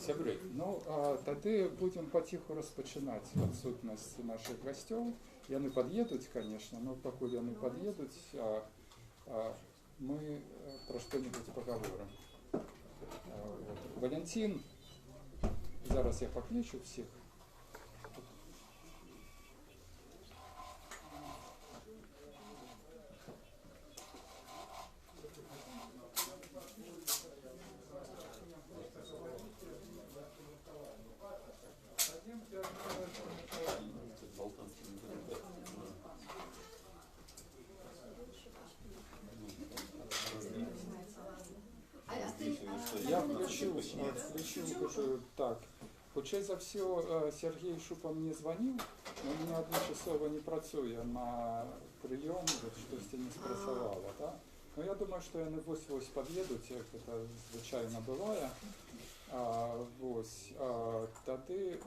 Сябры, ну тады будем паціху распачынаць адсутнасць наших гасцёў. Яны пад'едуць, конечно, но пакуль яны пад'едуць, мы пра што-нибудь пагаворым. Валянцін, зараз я паклічу всіх. Я включил, так. Хутчэй за все, Сергей Шупа мне звонил, но у меня одночасова не працуе на прыём, штосьці не спрацавала, да? Но я думаю, что яны вось-вось пад'едуць, як это звычайна бывае. Тады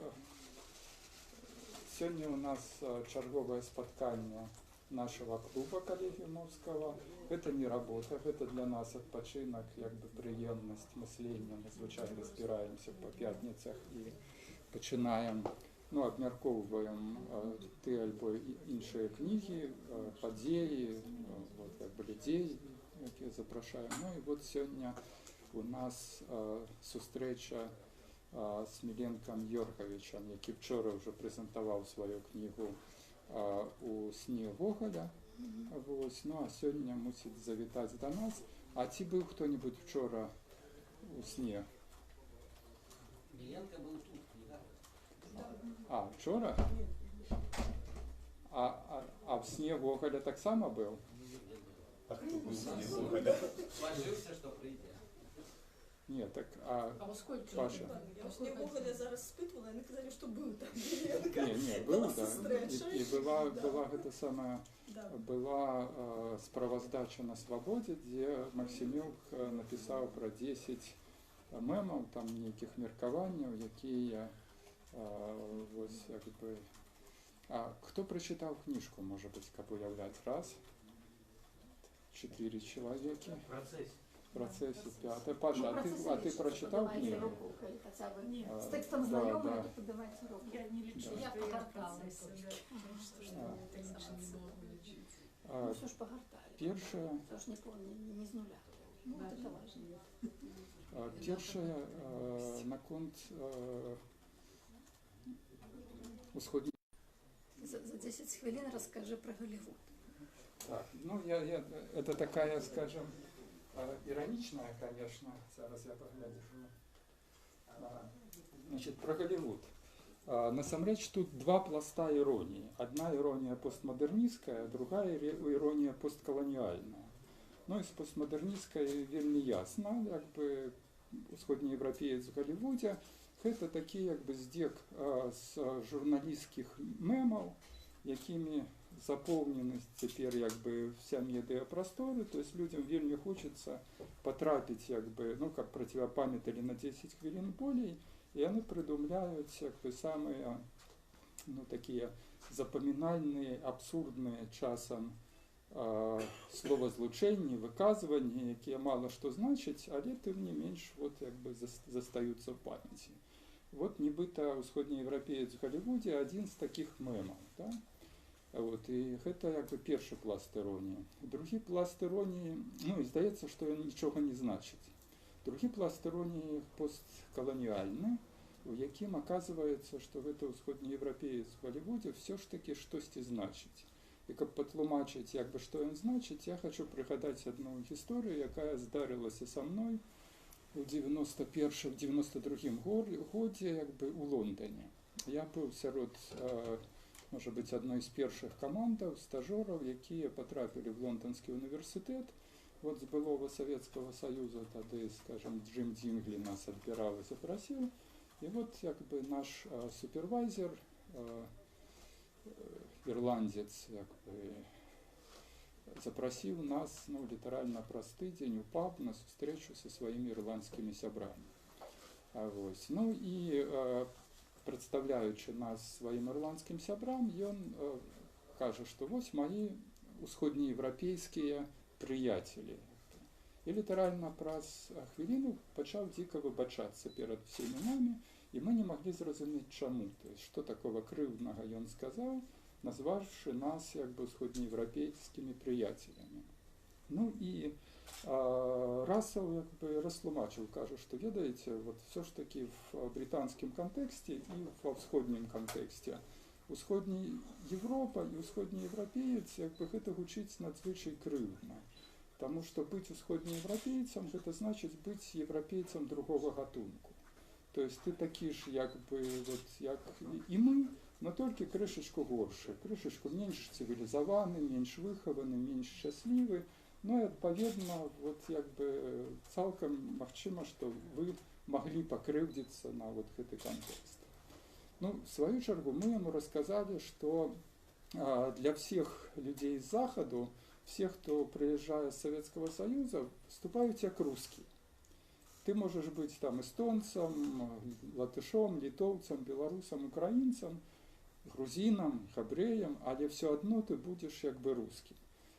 сёння у нас чарговае спатканне нашего клуба коллегиумовского. Это не работа, это для нас адпачынак, як бы прыемнасць мыслення. Мы звычайна збіраемся по пятніцах і пачынаем, абмяркоўваем ты альбо іншыя кнігі, падзеі, як бы людзей, якія запрашаем. Ну і вот сёння у нас сустрэча с Міленкам Йоргавічам, які вчора вже прэзентаваў сваю кнігу у сне Гоголя. Ну а сёння мусіць завітаць до нас. А ці быў хто-нибудь вчора у сне? Міленка быў тут, А, вчора? А в сне Гоголя таксама быў? Ложился, что прийде. Ні, так, Паша. Я ж не Гоголя зараз спитувала, і не казали, що був там. Ні, був, так. І була гэта самая, была справаздача на Свободе, где Максимюк написал про 10 мемов, там нейкіх меркаванняў, якія вось як бы... Хто прочитал книжку, может быть, каб уявлять? Раз, 4 человеки. В процессе 5. Паша, а ты прочитал книгу? С текстом знакомый, подавайте руку. Я не лечу, Я что погорталась. Ну, что ж погортали? Першая... Что ж не помню, не с нуля. Ну, вот это важно. Першая наконт усходней... За 10 хвилин расскажи про Голливуд. Так, ну, это такая, скажем, ироничная, конечно, зараз я погляджу. Значит, про Голливуд. Насамрэч тут два пласта иронии. Одна ирония постмодернистская, другая ирония постколониальная. Ну, из постмодернистской вельмі ясно, как бы усходнеевропеец в Голливуде, это такие, как бы, здек с журналистских мемов, якими заполнены теперь, как бы, вся медиапростора, то есть людям вельмі хочется потрапить, как бы, ну, как противопамятали на 10 хвилин болей, и они придумляют, как бы, самые, ну, такие запоминальные, абсурдные часом словазлучэнні, выказванні, якія мало што значаць, але тым не менш вот, як бы, застаюцца ў памяці. Вот нібыта усходнеевропеец в Голливуде один з таких мемаў. Да? Вот, і гэта, як бы, першы пласт іроніі. Другі пласт іроніі, ну, і здаецца, што ён нічога не значыць. Другі пласт іроніі посткаланіальны, у якім аказваецца, што гэта усходнеевропеец в Голливуде все ж таки штосьці значыць. І каб патлумачыць, як бы, што ён значыць, я хочу прыгадаць одну гісторыю, якая здарылася са мной у 91-92 годзе, як бы, у Лондоне. Я быў сярод, можа быць, адной з першых камандаў, стажёраў, якія патрапілі в Лондонскі універсітэт. Вот з былога Савецкага Саюза тады, скажем, Джим Динглі нас адбіраў і запрасіў. І вот, як бы, наш супервайзер, ирландец, як бы, запросил нас, ну, литерально праз тыдзень у паб на встречу со своими ирландскими сябрами. Ну и представляючи нас своим ирландским сябрам, он кажа, что вот мои усходнеевропейские приятели. і літаральна праз хвіліну пачаў дзіка выбачацца перад всімі намі, і мы не маглі зразумець чаму, то есть што такого крыўднага ён сказаў, назвавшы нас як бы усходнееўрапейскімі прыяцелямі. Ну і Рассел як бы растлумачыў, кажа, што ведаеце, вот все ж таки в британскім кантэксце і ва ўсходнім кантэксце усходняя Европа і усходнееўрапеец як бы гэта гучыць надзвычай крыўдна. Таму што быць усходнееўрапейцам гэта значыць быць еўрапейцам другога гатунку. То есть ты такі ж як бы вот як і мы, но толькі крышачку горшы, крышачку менш цывілізаваны, менш выхаваны, менш шчаслівы. Ну і адпаведна вот як бы цалкам магчыма, што вы маглі пакрыўдзіцца на вот гэты кантэкст. Ну, в свою чергу мы ему рассказали, что для всех людей с Заходу, всех, кто приезжает из Советского Союза, вступают как русские. Ты можешь быть там эстонцем, латышом, литовцем, белорусом, украинцем, грузином, хабреем, але все одно ты будешь как бы русским.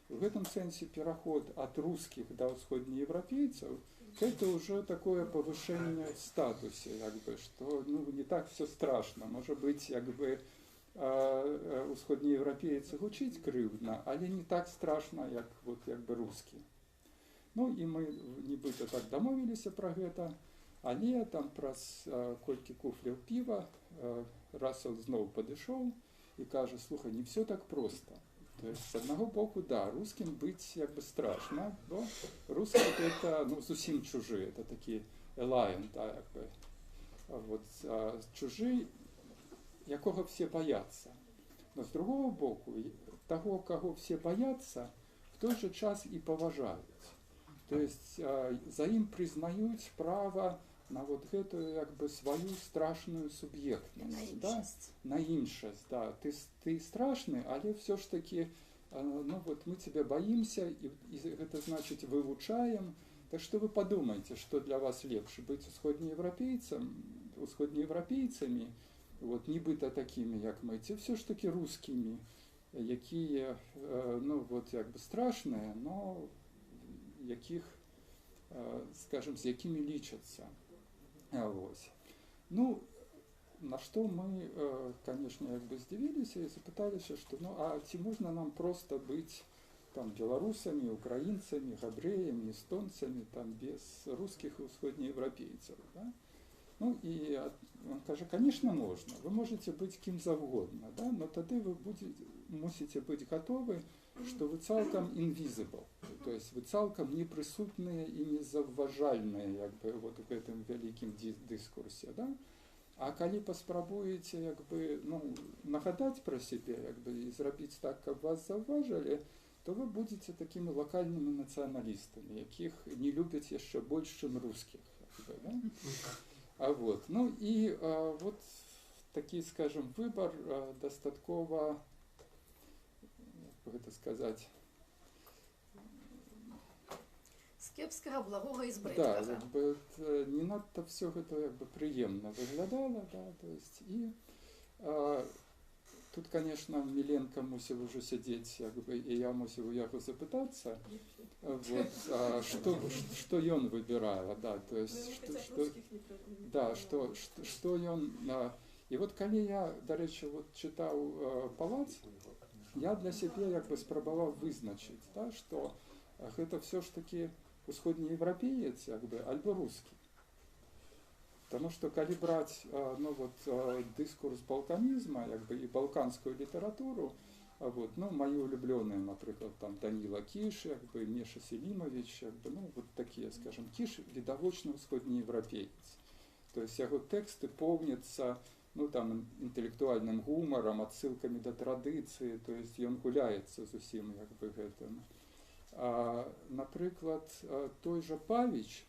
В этом сенсе переход от русских до усходнеевропейцев это уже такое повышение в статусе, как бы, что ну, не так все страшно. Может быть, как бы усходнеевропейцы гучить крыўдна, але не так страшно, як вот как бы русские. Ну і мы нібыта так дамовіліся пра гэта, але там праз колькі куфляў піва Рассел зноў падышоў і кажа: слухай, не все так просто. То есть, с одного боку, да, русским быть как бы страшно, но русские это ну, совсем чужие, это такие alien, да, как бы, вот, чужие, якого все боятся. Но с другого боку, того, кого все боятся, в той же час и поважают. То есть, за им признают право на вот эту как бы свою страшную субъектность, да? На іншость, да. Ты страшный, але все ж таки, ну вот мы тебя боимся, и это значит вылучаем. Так что вы подумайте, что для вас легче, быть усходнеевропейцами, вот нібыта такими, як мы, ці все ж таки русскими, які, ну вот як бы страшные, но яких, скажем, з якими лічаться. Ось. Ну, на что мы, конечно, как бы здивились и запытались, что ну, а ці можна нам просто быть там белорусами, украинцами, габреями, эстонцами, там без русских и усходнеевропейцев, да? Ну, и он скажет, конечно, можно. Вы можете быть кем завгодно, да? Но тогда вы мусите быть готовы, что вы цалком invisible, то есть вы цалком неприсутные и незавважальные, как бы, вот в этом великим дискурсе, да? А калі паспрабуеце, як бы, ну, нагадаць пра сябе, як бы, і зрабіць так, каб вас заўважылі, то вы будете такими локальными националистами, якіх не любяць яшчэ больш, чым русских, як бы, да? Вот. Ну и вот такие, скажем, выбор достатково, как это сказать, з кепскага благога і з брэдкага. Да, как бы, не надто все это как бы приемно выглядало, да, то есть и тут, конечно, Миленко мусил уже сидеть, как бы, и я мусил у яго запытаться, вот, что он выбирала, да, то есть что он, и вот когда я, до речі, вот читал Палац, я для себя как бы спробовал вызначить, да, что это все ж таки усходнеевропеец, как бы, альбо русский. Потому что, коли брать ну, вот, дискурс балканизма, как бы, и балканскую литературу, вот, ну, мои улюбленные, например, там, Данила Киш, как бы, Меша Селимович, как бы, ну, вот такие, скажем, Киш – видовочно усходнеевропеец. То есть его тексты полнятся, ну, там, интеллектуальным гумором, отсылками до традиции, то есть он гуляется с усім, как бы, гэтым. Наприклад, той же Павич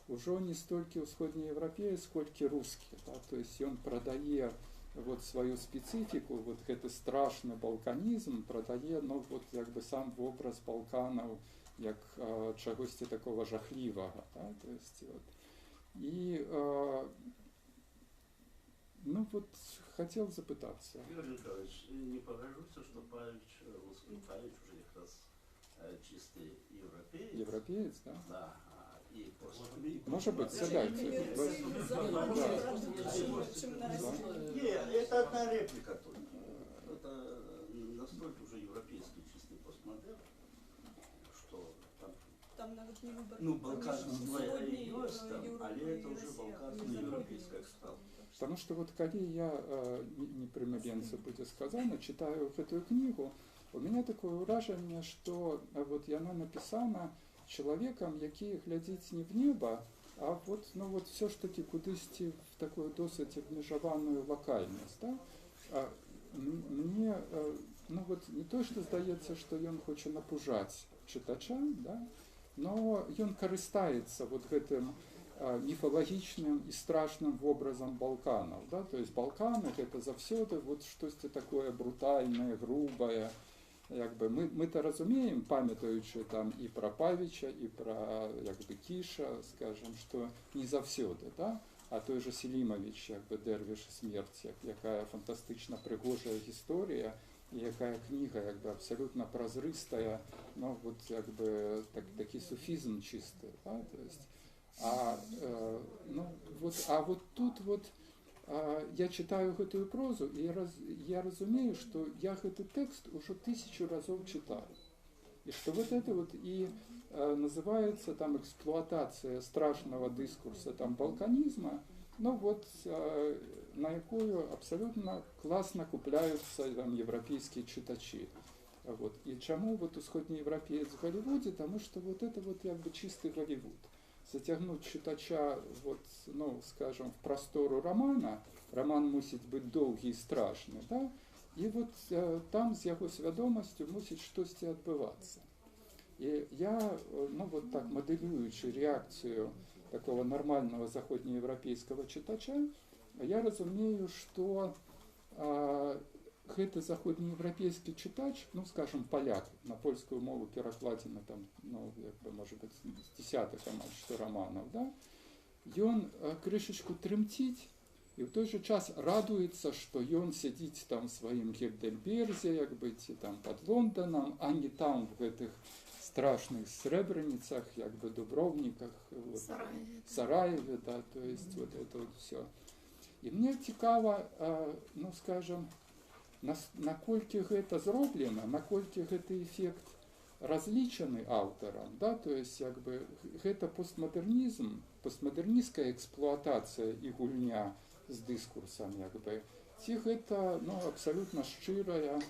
уже не столько усходнеевропеец, сколько русский, да? То есть он продает вот свою специфику, вот этот страшный балканизм, продает, ну, вот, как бы, сам образ Балканов, як чагосьці такого жахливого, да? То есть, вот. И ну вот хотел запытаться. Юрий Николаевич, не погожуся, что Павич, русский Павич уже как раз чистый европеец. Европеец, да? Да. И после... Может быть, сядайте. Нет, это одна реплика только. Это настолько уже европейский чистый постмодерн, что там навіть не вибор. ну, балканская религиоз, але это уже балканская стала. Потому что вот коли я не примиренца будет сказано, читаю эту книгу, у меня такое уражение, что вот яна написана человеком, який глядить не в небо, а вот, ну вот все ж таки кудысьці в такую досить обмежованную локальность, да? Мне, ну вот не то, что здаецца, что ён хоча напужаць чытача, да? Но ён карыстаецца вот гэтым міфалагічным і страшным вобразам Балканаў, да? То есть Балканы это заўсёды вот штосьці такое брутальнае, грубае. Як бы мы-то разумеем, памятаючы там і пра Павіча, і пра як бы Кіша, скажем, што не заўсёды, да? А той же Селімавіч, як бы Дэрвіш смерці, якая фантастычна прыгожая гісторыя, і якая кніга як бы абсалютна празрыстая, ну вот як бы такі суфізм чысты, да? То есть, ну вот тут вот я читаю гэтую прозу, и я разумею, что я этот текст уже 1000 разов читал. И что вот это вот и называется там эксплуатация страшного дискурса там балканизма, ну вот на якую абсолютно классно купляются там европейские читачи. Вот. И чему вот усходнеевропеец в Голливуде, потому что вот это вот как бы чистый Голливуд. Затягнуть читача, вот, ну, скажем, в простору романа, роман мусить быть долгий и страшный, да? И вот там с его свядомостью мусить штосьці адбывацца. И я, ну, вот так моделюючи реакцию такого нормального заходнеевропейского читача, я разумею, что гэты заходнеевропейский читач, ну, скажем, поляк, на польскую мову перакладзена там, ну, як бы, может быть, з десятых что романов, да, ён крышечку трымціць, и в той же час радуется, что ён сидит там в своим Гейдельберзе, як бы, там под Лондоном, а не там в этих страшных Сребреницах, як бы, Дубровниках, вот, Сараеве, да, то есть вот это вот все. И мне цікаво, ну, скажем, наколькі гэта зроблена, наколькі гэты эффект разлічаны аўтарам, да, то есть як бы гэта постмодернізм, постмодернісцкая эксплуатацыя і гульня з дыскурсам, як бы, ці гэта, ну, абсалютна шчырая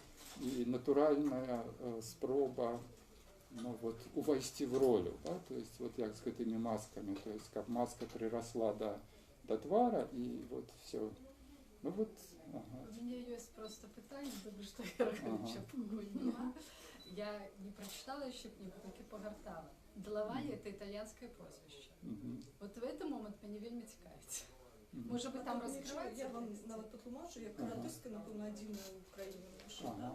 і натуральная спроба, ну, вот, увайсці в ролю, да, то есть вот як з гэтымі масками, то есть каб маска приросла до твара і вот все. Ну вот, ага. У меня есть просто питание, потому что я раньше поняла. Я не прочитала еще книгу, только погортала. Делавання – это итальянское прозвище. Вот в этот момент мені вельми цікавить. Може би там розкривається? Я вам навіть потлумачу, як каратистка, напевно, один в Україні наша.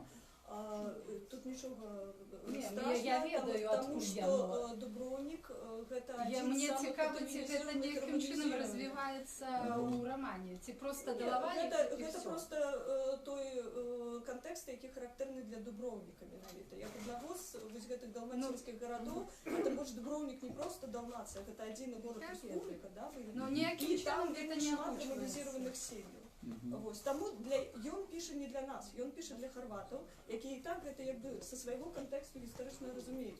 Тут нічого страшного, я ведаю, тому що Дубровник – гэта один мне з самых цікавить, гэта яким чином розвивається у романі. Це просто Делавання? Гэта просто той контекст, який характерний для Дубровника, менавіта. Як одного з гэтых далмацінскіх гарадоў, это больш Дубровник не просто Далмація, гэта один город республика, да? І там гэта не шмат романізованих сім'яў. Тому ён піша не для нас, ён піша для хорватаў, які і так гэта якби са свайго кантэксту гістарычна разумеюць.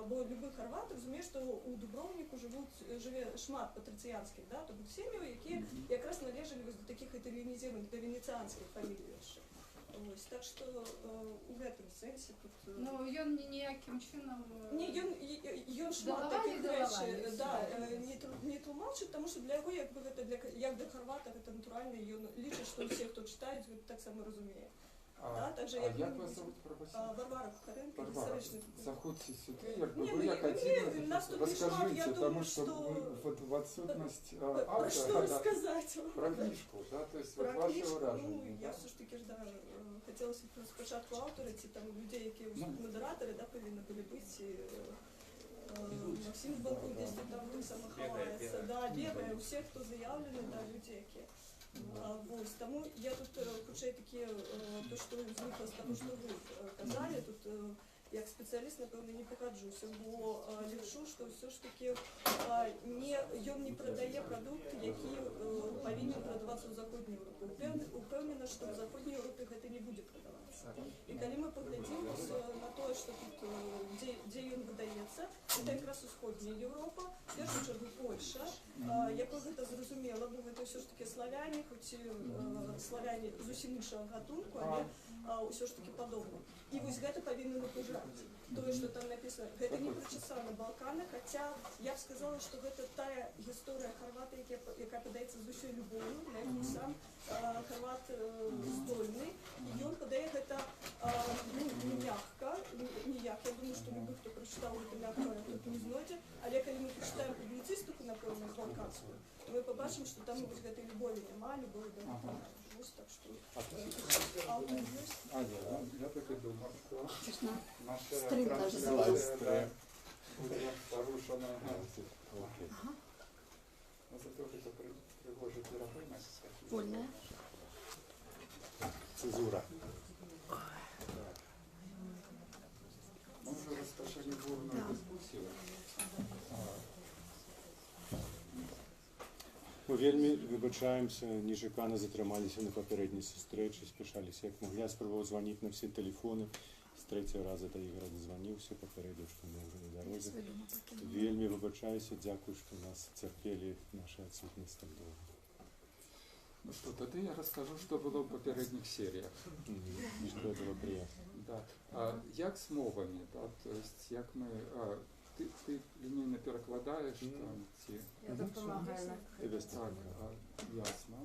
Бо любы хорват разумее, што у Дубровніку жыве шмат патрыцыянскіх, да, то бок сем'яў, якія якраз належалі до такіх італьянізірованых, да венецыянскіх фамілій яшчэ. Так што у гэтым сэнсе тут... Ну, ён ніякім чынам... Не, ён шмат такіх рэчай не тлумачыць, таму што для яго, як для хорвата, гэта натуральна, ён лічыць, што ўсе, хто чытаюць, гэта таксама разумее. Як вас зовут? Варвара Кухаренко, гістарычны. Заходзьте сюды, як бы вы як один расскажите, потому что вот в отсутность автора, про книжку, да, то есть вот ваше уражение. Я все ж таки хотелось спочатку автора, ці там людей, які модератори, да, повинні були бути. Максим Банков десь там так само ховається, да, бігає у всіх, хто заявлений, да, люди, які. Тому я тут хочу такі, то, що зникло з того, що ви казали, тут як спецыяліст, напэўна, не пагаджуся, бо лічу, што ўсё ж такі ён не прадае прадукт, які павінен прадавацца ў заходняй Еўропе. Упэўнена, што ў заходняй Еўропе гэта не будзе прадавацца. І калі мы паглядзім на тое, што тут, дзе ён выдаецца, гэта якраз усходняя Еўропа, в першую чаргу Польша, якой гэта зразумела, бо гэта ўсё ж такі славяне, хоць славяне зусім іншага гатунку, але ўсё ж такі падобна. І вось гэта павінна напужаць. Тое, што там напісана, гэта не прычасана Балканы, хаця я б сказала, што гэта тая гісторыя Харвата, якая падаецца з усёй любов'ю, на якую сам Харват здольны. І ён падае гэта не мякка, ніяк. Я думаю, што любы, хто прачытаў гэта мякка, тут не знойдзе. Але калі мы пачытаем публіцыстыку, напэўна, балканскую, то мы пабачым, што там вось гэтай любові няма, любові да Харвата. Так что автор есть. Я так и думал, что наша Стрим даже трансляция будет порушена. Но зато это приложит рахунок. Вольная. Цензура. Мы уже расскажили бурную дискуссию. Ми вельми вибачаємося, нечекано затрималися на попередній зустрічі, спішалися як могли. Я спробував дзвонити на всі телефони. З третього разу до Ігоря дозвонився, попередив, що ми вже на дорозі. Вельми вибачаюся, дякую, що нас терпели наша відсутність так довго. Ну что, тогда я расскажу, что было в попередних сериях. І що це було приємно. Да. Як з мовами, да? То есть, як ми... Ти лінійно перекладаєш там ці... Я допомагаю. Так, ясно.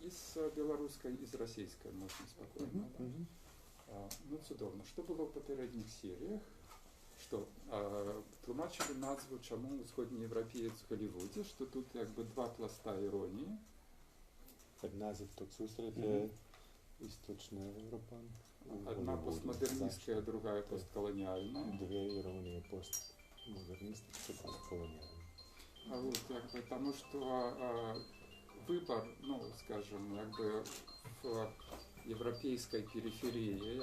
Із білоруської, із російської можна спокійно. Ну, чудовно. Що було в попередніх серіях? Що, тлумачили назву, чому східноєвропієць в Голлівуді, що тут якби два пласта іронії. Одна з тих зустрічей Істочна Європа. Одна постмодернистская, другая постколониальная. Две иронии постмодернистские, постколониальные. Вот, потому что выбор, ну, скажем, в европейской периферии,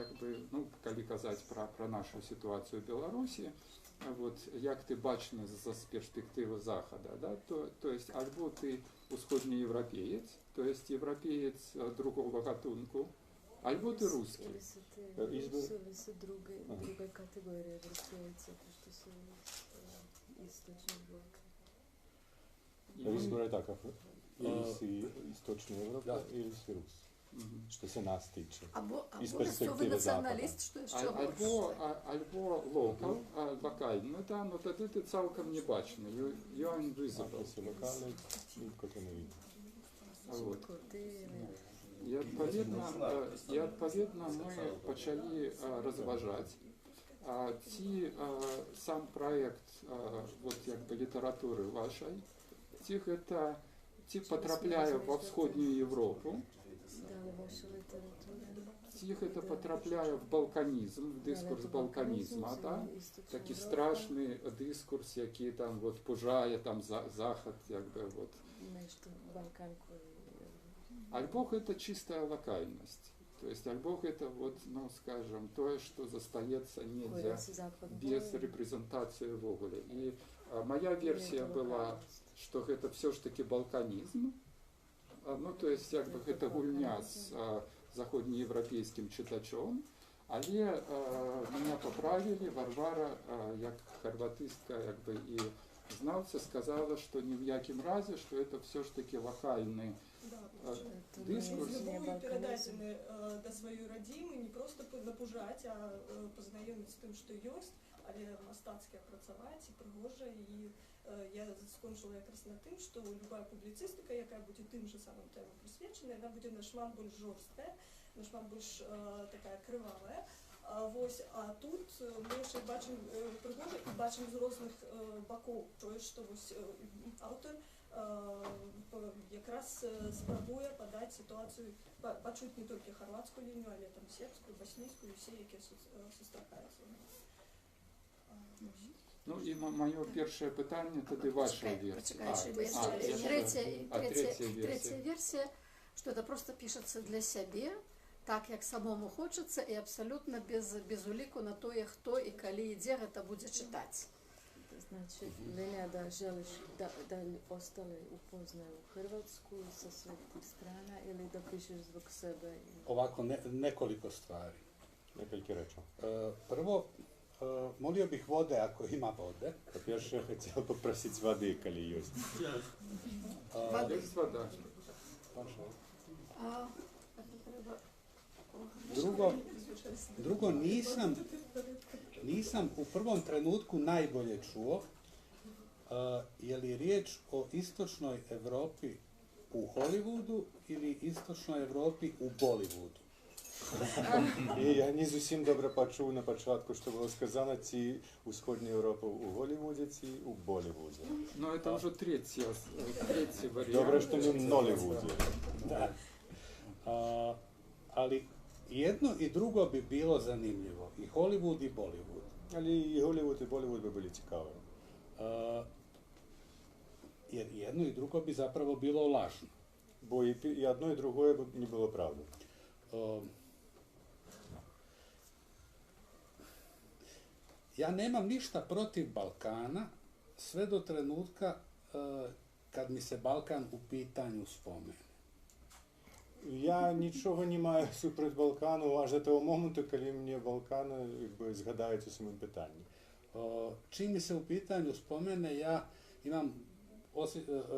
ну, коли казать про нашу ситуацию в Беларуси, вот, як ти бачиш з перспективи Захода, да, то есть, або ти усходньоєвропеєць, то есть європеєць другого гатунку, альбо ты русский. Или с другой категории европейцев, что с Источный блок. Избор так, или с Источной Европы, или с Рус. Что се нас тиче. Або ви націоналіст, що Альбо локал, локальний, да, но тоді ти цілком не бачний, you're invisible. Если локальный, никто не видит. Вот. І відповідно ми почали розважати. Сам проект вот, якби, літератури вашої, ті потрапляє во Східну Європу, ті потрапляє в балканізм, в дискурс балканізму, да? Такий страшний дискурс, який там вот, пужає там, Захід, якби, вот. Альбо это чистая локальность. То есть альбо это вот, ну, скажем, то, что застається нельзя без репрезентации в оголе. И моя версия была, что это все ж таки балканизм. Ну, то есть, как бы, это гульня с заходнеевропейским читачом. Але меня поправили, Варвара, як хорватистка, как бы, и знавця, сказала, что ни в яким разе, что это все ж таки локальный дискурс. З любов'ю передати до своєї родини, не просто напужати, а познайомити з тим, що є, але мастацьки працювати, пригоже. І я скончила якраз на тим, що люба публіцистика, яка буде тим же самим темам присвячена, вона буде нашмат більш жорстка, нашмат більш така кривава. А тут ми ще бачимо пригоже і бачимо з різних боків, то, що автор якраз спробує подати ситуацію, почути не тільки хорватську лінію, але там сербську, боснійську і всі, які зустрічаються. Ну і моє перше питання, тоді ваша версія. Третья версия, что это просто пишется для себя, так, як самому хочеться, і абсолютно без уліку на то, хто і коли і де це буде читати. Znači, Lilja, da želiš da ostale upoznaju Hrvatsku sa svih tih strana ili da pišeš zbog sebe? Ovako, nekoliko stvari. Nekoliko rečem. Prvo, molio bih vode ako ima vode. По-перше, я хотел попросить воды, коли есть. Есть вода. Drugo, nisam u prvom trenutku najbolje čuo je li riječ o istočnoj Europi u Hollywoodu ili istočnoj Europi u Bollywoodu. І я не зовсім добре почув на початку, що було сказано, ці у Сходній Європі у Голлівуді, ці у Боллівуді. Но это уже третий вариант. Добре, що не в Ноллівуді. Da. Ali jedno i drugo bi bilo zanimljivo. I Hollywood i Bollywood. Але і Голлівуд, і Боллівуд би були цікаві. Jer jedno i drugo bi zapravo bilo lažno. Бо і одно, і друге б не було правди. Ja nemam ništa protiv Balkana sve do trenutka kad mi se Balkan u pitanju spomene. Я нічого не маю супроти Балкану аж до того моменту, коли мені Балкан згадають у самому питанні. Čim mi se u pitanju spomene, ja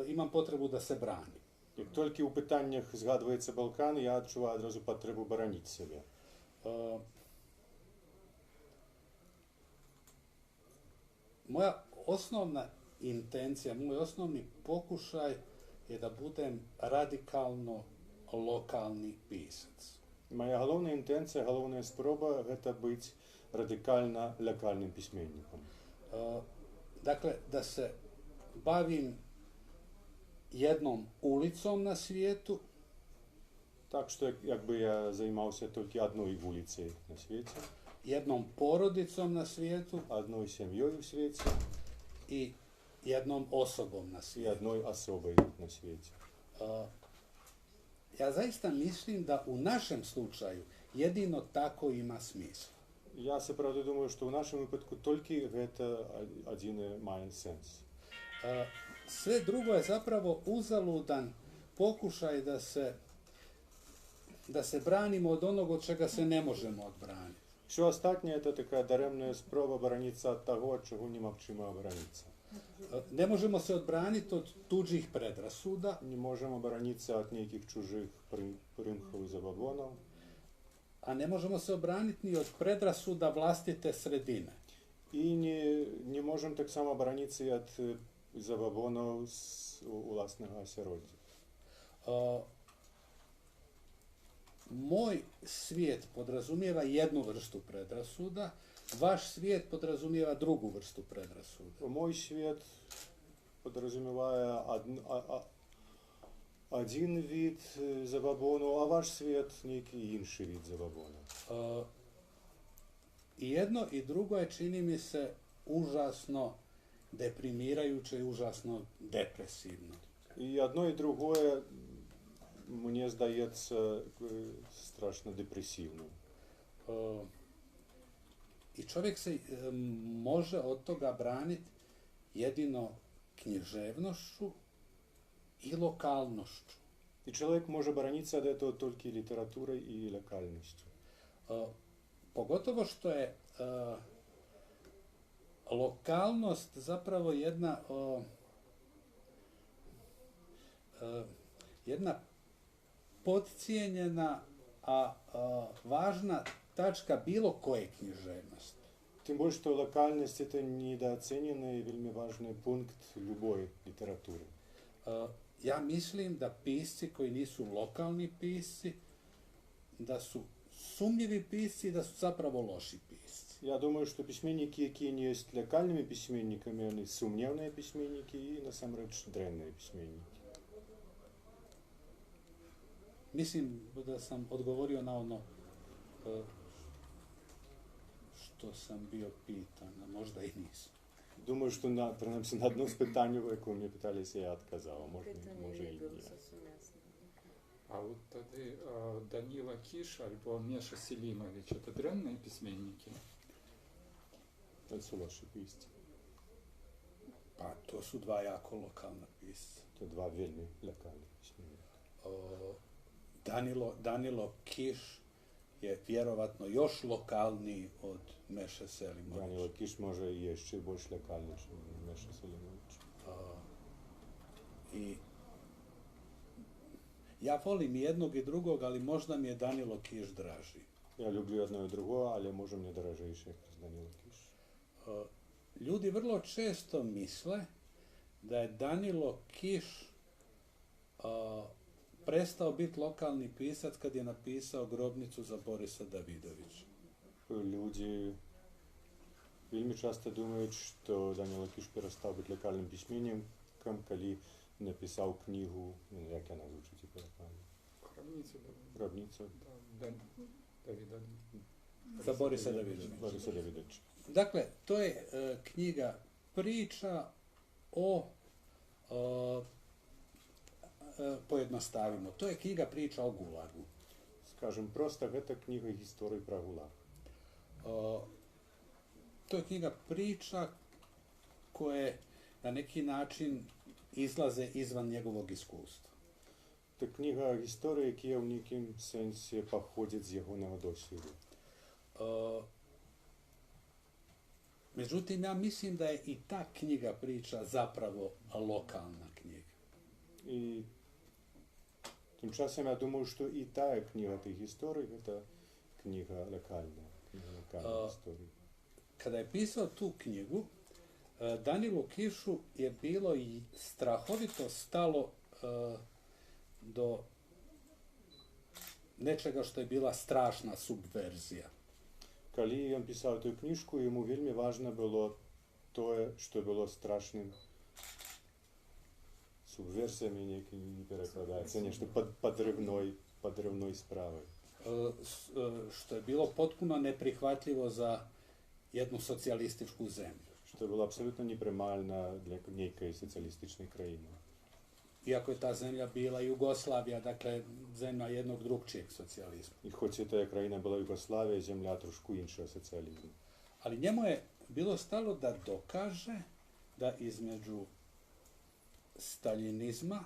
imam potrebu da se branim. Як тільки у питаннях згадується Балкан, я відчуваю одразу потребу боронити себе. Moja osnovna intencija, moj osnovni pokušaj je da budem radikalno lokalni pisac. Моя головна інтенція, головна спроба – це бути радикально локальним письменником. Dakle, da se bavim jednom ulicom na svijetu, Так що, якби я займався тільки одною вулицею на світі, jednom porodicom na svijetu одною сім'єю в світі i jednom osobom na і svijetu. одною особою на світі. Ja zaista mislim da u našem slučaju jedino tako ima smisla. Я справді думаю, що в нашому випадку тільки це один має сенс. Sve drugo je zapravo uzaludan pokušaj da se branimo od onog od čega se ne možemo odbraniti. Все остальне – це така даремна спроба боронитися від того, чого не можемо оборонитися. Ne možemo se odbraniti od tuđih predrasuda, Не можемо оборонитися від ніяких чужих примхів і забобонів. a ne možemo se obraniti ni od predrasuda vlastite sredine. І не можемо так само оборонитися від забобонів з власного осереддя. Moj svijet podrazumijeva jednu vrstu predrasuda, vaš svijet podrazumijeva drugu vrstu predrasuda. Мой світ підрозуміває один вид забобону, а ваш світ – некий інший вид забобону. I jedno i drugo je, čini mi se, užasno deprimirajuće i užasno depresivno. І одно, і другое, мені здається, страшно депресивним. I čovjek se može od toga braniti jedino književnošću i lokalnošću. І чоловік може боронитися від цього тільки літературою і локальністю. Pogotovo što je lokalnost zapravo jedna podcijenjena, a važna tačka bilo koje književnosti. Тим більше, що локальність – це недооцінений і вельми важний пункт любої літератури. Ja mislim da pisci koji nisu lokalni pisci, da su sumnjivi pisci i da su zapravo loši pisci. Я думаю, що письменники, які не є локальними письменниками, вони сумнівні письменники і, насамреч, древні письменники. Mislim da sam odgovorio na ono što sam bio pitan, a možda i nisam. Думаю, що принаймні на одну з питань, яку мені питалися, я відказав, може і ні. А вот тогда Данила Киш альбо Меша Селимович, это древние письменники? To su loši pisci. Pa to su dva jako lokalna pisca. To je dva veljni lokalni pismenika. Danilo Kiš je vjerovatno još lokalniji od Meše Selimovića. Danilo Kiš može i jeszcze больше lokalni nego Meša Selimović. I ja volim jednog i drugog, ali možda mi je Danilo Kiš draži. Ja lubię jedno i drugo, ali może mnie drażejsze kroz Danilo Kiš. Ljudi vrlo često misle da je Danilo Kiš prestao biti lokalni pisac kad je napisao Grobnicu za Borisa Davidovića. Ljudi veľmi často думають, що Данило Кіш перестав бути локальним письменником, коли написав книгу, як вона звучить по-локальному? Гробница. Гробниця. Давида. Za Borisa Davidovića. Бориса Давидовича. Dakle, to je knjiga priča o, pojednostavimo, to je knjiga priča o Gulagu. Скажем просто, гэта книга истории про ГУЛАГ. To je knjiga priča koje na neki način izlaze izvan njegovog iskustva. Це книга історії, яка в некім сенсі походить з його досвіду. Međutim, ja mislim da je i ta knjiga priča zapravo lokalna knjiga. І тим часом я думаю, що і та книга тих історій, це книга локальна історії. Kada je pisao tu knjigu, Danilu Kišu je bilo i strahovito stalo do nečega što je bila strašna subverzija. Коли він писав ту книжку, йому вельми важно було те, що було страшним субверсіями, які не перекладаються, nešto podrivnoj spravoj. Što je bilo potpuno neprihvatljivo za jednu socijalističku zemlju. Što je bilo apsolutno neprimalno для neke socijalistične krajine. Iako je ta zemlja bila Jugoslavija, dakle zemlja jednog drugčijeg socijalizma. I hoć je ta krajina bila Jugoslavija, zemlja trošku inšao socijalizmu. Ali njemu je bilo stalo da dokaže da između staljinizma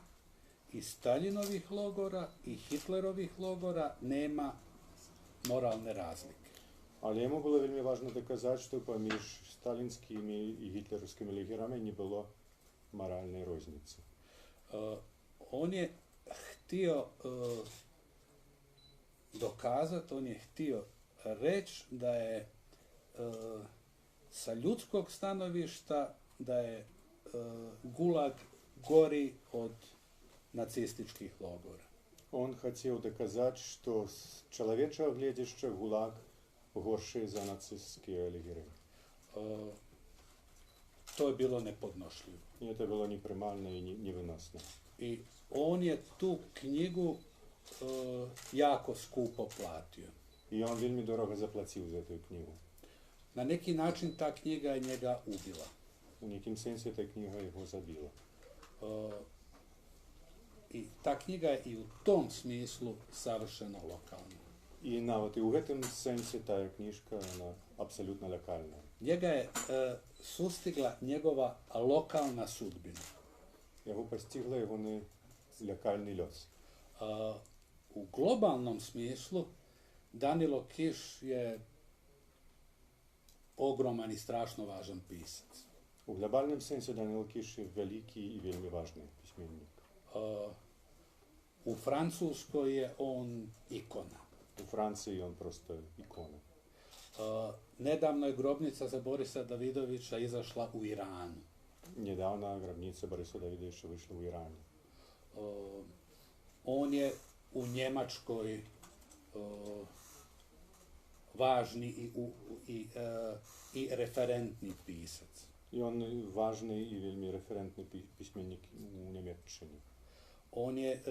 i Staljinovih logora i Hitlerovih logora nema moralne razlike. Ali jemu bilo veľmi važno dokazati, što pomіж stalinskimi i hitlerovskimi legierami не bilo moralne roznice. On je htio dokazati, on je htio reći da je sa ljudskog stanovišta da je Gulag gori od nacističkih logora. On хотів доказати, що з чоловічого глядища ГУЛАГ горший за нацистські лагери. To je bilo nepodnošljivo. I to je bilo neprimalno i nevynosno. I on je tu knjigu jako skupo platio. I on veľmi dorogo zaplatio za tu knjigu. Na neki način ta knjiga je njega ubila. U nekim sensu ta knjiga jeho zabila. I ta knjiga je i u tom smislu savršeno lokalna. I u этом sensu ta knjižka je apsolutno lokalna. Njega je sustigla njegova lokalna sudbina. Його постигла його локальний льос. U globalnom smislu Danilo Kiš je ogroman i strašno važan pisac. U globalnom sensu Danilo Kiš je veliki i veľmi važni pismennik. U Francuskoj je on ikona. U Franciji je on prosto ikona. Nedavno je Grobnica za Borisa Davidovića izašla u Iranu. Nedavna Grobnica Borisa Davidovića vyšla u Iranu. On je u Njemačkoj važni i referentni pisac. I on je važni i veľmi referentni pismenik u Njemačkini. On je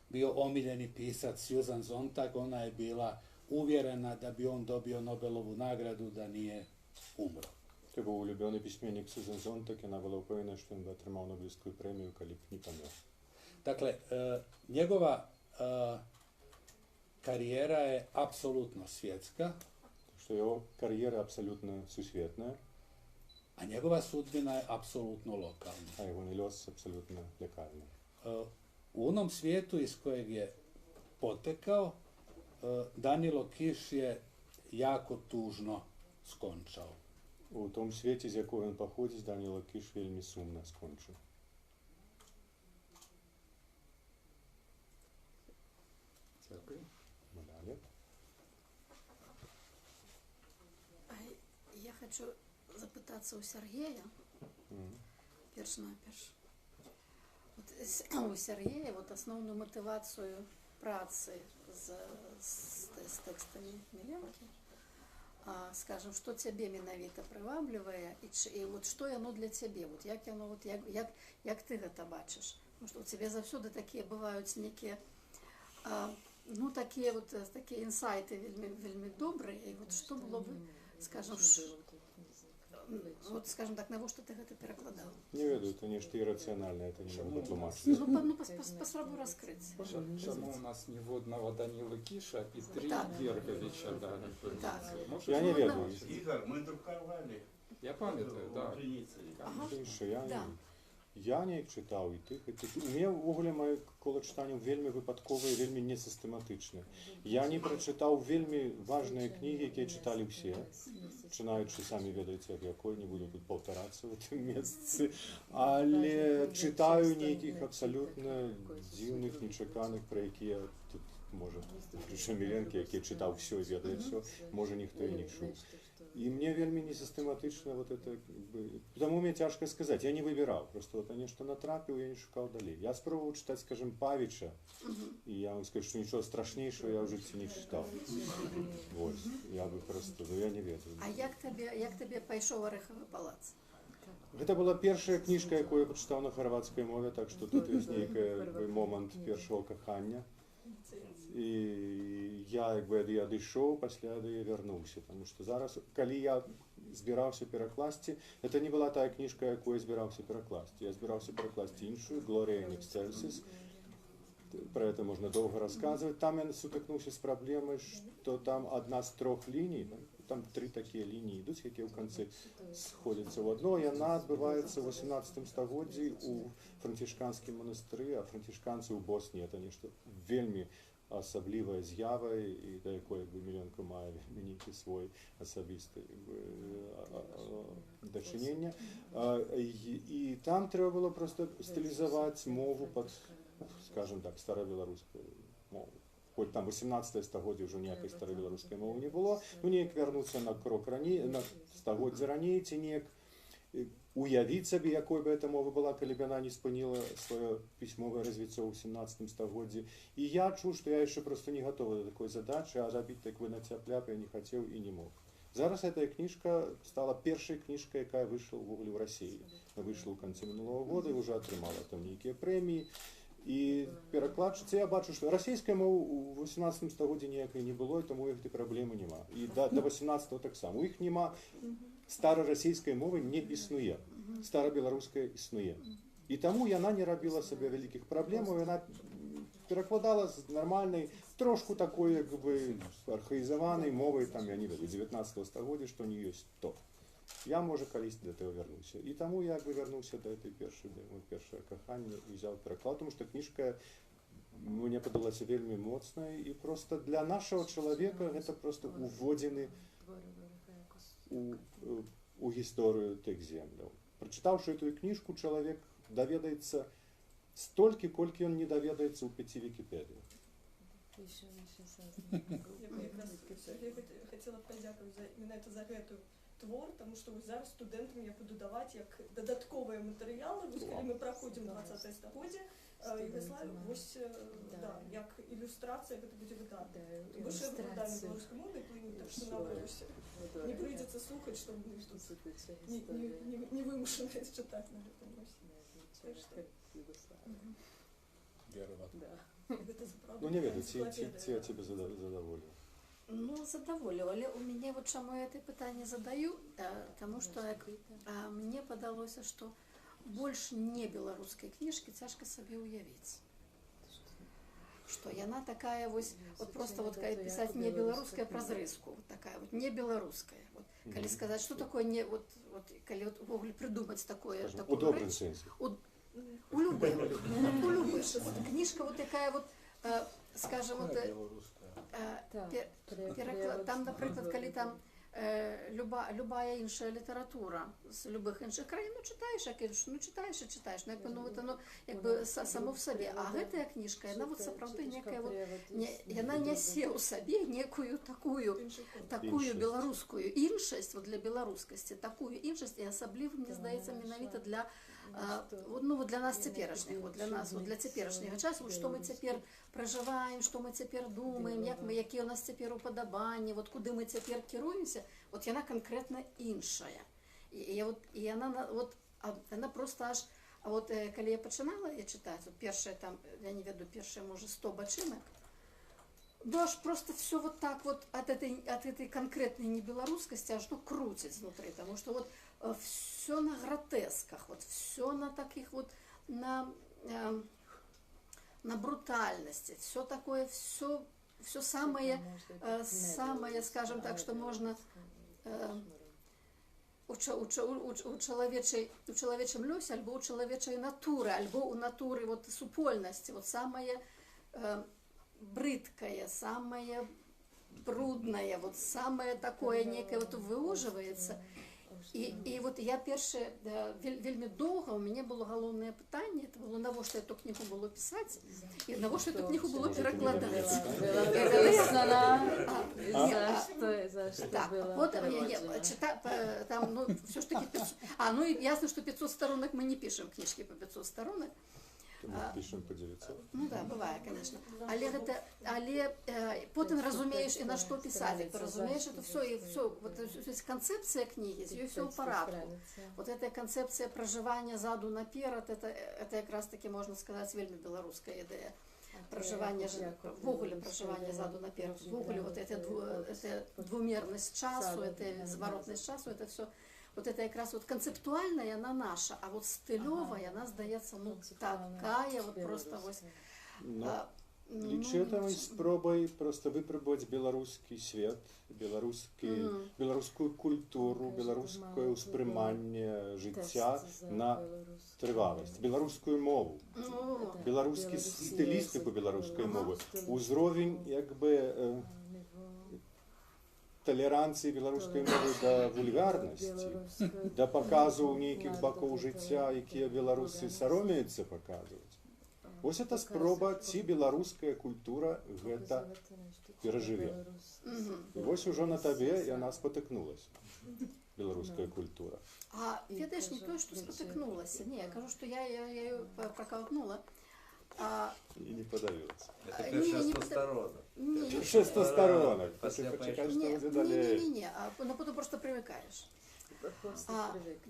bio omiljeni pisac Susan Sontag, ona je bila uvjerena da bi on dobio Nobelovu nagradu da nije umro. To je bio uljubljeni pismenik Susan Sontag, ona bila upovedena što on bi otrmao Nobelsku premiju kad ne pomeo. Dakle, njegova karijera je apsolutno svjetska, Что его карьера абсолютно сусветная, a njegova sudbina je apsolutno lokalna. а его нелёс абсолютно локальный. U onom svijetu iz kojeg je potekao, Danilo Kiš je jako tužno skončao. У том свете, з якого він походить, Данило Кіш вельми сумно скончив. Дякую. Далі. Я хочу запитатися у Сергія, перш-наперш. У Сергія основну мотивацію праці з текстами Миленки, скажем, что тебе менавіта прываблівае і вот что яно для цябе, вот як яно, вот як ты гэта бачыш, потому что у цябе заўсёды такія бываюць некія ну такія інсайты вельмі добрыя, і вот што было бы, скажем, вот скажем так, навошта ты гэта перакладаў? Не ведаю, это нешта іррацыянальнае, это не могу патлумачыць. Ну паспрабуй раскрыць. Чаму у нас ніводнага Данілы Кіша і 3 Гергавіча далі? Я не ведаю. Игорь, мы друковали. Я пам'ятаю, так. Я не читав і тих. У мене ввогуле моє коло читання вельми випадкове і вельми несистематичне. Я не прочитав вельми важні книги, які читали всі. Починаючи, самі ведаєте, як якої, не буду тут повторатися в цьому місці. Але читаю ніяких абсолютно дивних, нечеканих, про які я тут, може, включно Миленки, який читав все і ведає все, може ніхто і не чув. И мне вельми несистематично вот это, потому мне тяжко сказать, я не выбирал, просто вот я что натрапил, я не шукал далее. Я спробовал читать, скажем, Павича, и я вам скажу, что ничего страшнейшего я в жизни не читал. Вот, я бы просто, ну я не ведаю. А як тебе пайшов Ореховий палац? Это была первая книжка, яку я прочитал на хорватской мове, так что тут есть некий момент первого кохання. І я дійшов, після я вернувся. Тому що зараз, коли я збирався перекласти, це не була та книжка, яку я збирався перекласти. Я збирався перекласти іншу, Gloria in Excelsis. Про це можна довго розказувати. Там я сутикнувся з проблемою, що там одна з 3 ліній, там 3 такі лінії йдуть, які в кінці сходяться в одно, і вона відбувається в 18 столітті у францишканському монастирі, а францишканці у Боснії – це нечто вельми особлива з'ява, і до якої Миленко має некий свій особистий дочинення. І там треба було просто стилізувати мову під, скажімо так, старобілоруську мову. Хоч там 18 століття вже ніякої старобілоруської мови не було, ну ніяк вернуться на крок раніше, на століття раніше, ці ніяк уявіць собі, якою би ця мова була, коли б вона не спинила своє письмове розвиття у 17 столітті. І я чув, що я ще просто не готовий до такої задачі, а робити так на цяпляп я не хотів і не мог. Зараз ця книжка стала першою книжкою, яка вийшла в Росії. Вийшла в кінці минулого року і вже отримала там деякі премії. І перекладчиці, я бачу, що російської мови у 18 столітті ніякої не було, і тому їх ті проблеми нема. І до 18-го так само. Їх нема. Староросійської мови не існує. Старобілоруська існує. І тому вона не робила собі великих проблем, вона перекладала з нормальної, трошку такої, якби, архаїзованої мови, там, я не знаю, 19 століття, що не є то. Я, може, колись до того вернуся. І тому я якби вернувся до цієї першої кохання і взяв переклад, тому що книжка мені подалася вельми моцною, і просто для нашого чоловіка це просто уводини у історію тих землів. Прочитавши цю книжку, чоловік довідається стільки, скільки він не довідається у 5 Вікіпедіях. Я хотіла б подякувати за цю твор, тому що зараз студентам я буду давати як додаткові матеріали, коли ми проходимо 20 століття Югославію, ось як ілюстрація, це буде видатно. Більше я викладаю на білоруській мові, так що наберуся. Не прийдеться слухати, щоб ми тут не вимушено читати на цьому. Ну, не веду, ці я тебе задоволю. Ну, задоволювали. У меня вот чому я это питание задаю, тому что мне подалося, что больше не белорусской книжки тяжко себе уявить. что яна такая вот просто вот писать не белорусская праз рыску, вот такая вот не белорусская. Вот, коли сказать, что такое не вот коли вот вовле придумать такое, У добрым сенсе. У любых. Вот книжка вот такая вот, скажем, вот, там, наприклад, коли там любая іншая література з любых іншых краін, читаєш, якби само в собі. А гэтая кніжка, яна вот сапраўды некая вот, яна нясе ў сабе некую такую беларускую іншасць, вот для беларускасці, такую іншасць, і асабліва, мне здаецца, менавіта для для нас цяперашніх, для цяперашняга часу, што мы цяпер пражываем, што мы цяпер думаем, якія ў нас цяпер упадабанні, куды мы цяпер кіруемся, яна канкрэтна іншая. І яна просто аж, калі я пачынала чытаць, першае там, я не веду, першае, можа, 100 бачынак, аж просто все вот так вот от этой конкретной небелорусскости аж крутит внутри, потому что все на гротесках, все на таких на брутальности, все такое, все самое, скажем так, что можно у чалавечым лёсе, альбо у чалавечай натуры, альбо у натуры супольнасці, самое брыдкое, самое брудное, самое такое некое выуживается. І я перше, вельмі доўга у мяне было галоўнае пытанне, это было, навошта эту кнігу было пісаць, і навошта эту кнігу было перакладаць. За что было? Там, все ж таки 500... и ясно, что 500 сторонок мы не пишем книжки по 500 сторонок. Мы пишем по 900. Ну да, бывает, конечно. Але потом разумеешь, и на что писать. Ты разумеешь, это все, и все. Концепция книги, ее все в порядку. Эта концепция проживания заду наперед, это как раз таки, можно сказать, вельми белорусская идея. Проживание, вогуле проживание заду наперед, вогуле это двумерность часу, это зворотность часу, это все. Это как раз концептуальная, она наша, а стылевая, она здається, такая просто Лічу там спробой просто выпробовать белорусский свет, белорусскую культуру, белорусское успрыманне жыцця на трываласць, беларускую мову, беларускі стылістыку беларускай мовы, узровень толеранцыі беларускай мовы да вульгарнасці, да паказу нейкіх бакоў жыцця, якія беларусы саромеюцца паказваць. Это спроба, ці беларуская культура гэта перажыве. І ужо на табе яна спатыкнулася, беларуская культура. А ведаеш, не то, што спатыкнулася. Не, я кажу, што я ее проколотнула. И не подавилась. Это першая 100 сторонок. Першая 100 сторонок. Не, но потом просто привыкаешь.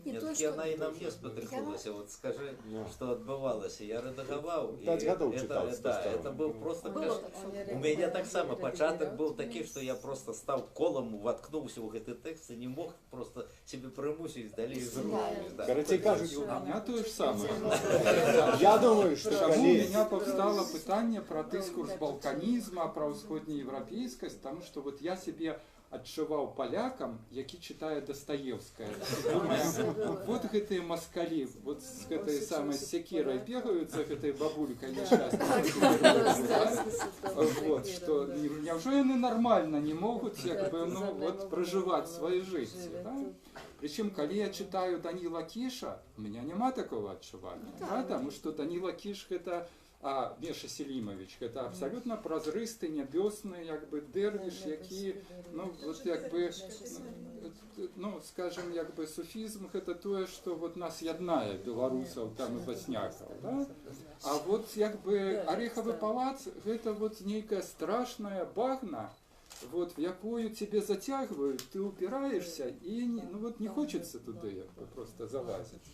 Нет, она и на мне спотыкнулась. Скажи, что отбывалось. Я редагавал. 5 годов читал. Это был просто... У меня так само початок был такой, что я просто стал колом, воткнулся в этот текст и не мог просто себе примусить далее из рук. Короче, кажуть, у меня то же самое. Я думаю, что у меня повстало питание про дискурс балканизма, про усходнеевропейскость, потому что я себе адчуваў палякам, які чытае Дастаевская. Вот гэтыя маскалі, з гэтай самай секірай бегаюцца, гэтай бабулькай няшчаснай. Што няўжо яны нармальна не могуць пражываць свае жыцці. Причем, калі я читаю Данила Киша, у меня няма такого адчування. Потому что Данила Киш это Меша Селимович, это абсолютно прозрысты, нябёсны, дервиш, які, скажем, суфізм, это тое, что нас яднае беларусаў там и боснякаў, да? А Ореховый палац, это нейкая страшная багна, в якую тебе затягивают, ты упираешься, и не хочется туда просто залазить.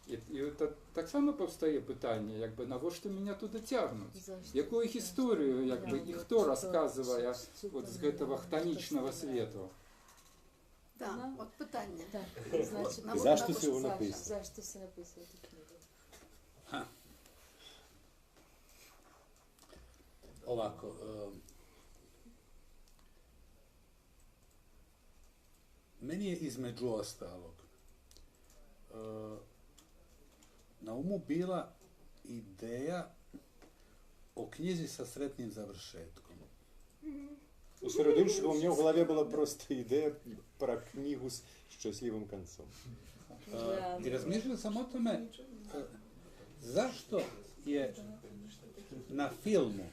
І это так само повстає питання, навошта мене туди тягнуть? Яку історію, і хто розказує з гэтого хтонічного світу? Так, от питання. За що ти його написав? За що ти написав цю книгу? ovako, meni je između ostalog na umu bila ideja o knjizi sa sretnim završetkom. У серединку у меня в голове была просто идея про книгу с счастливым концом. I razmišljao sam o tome zašto je na filmu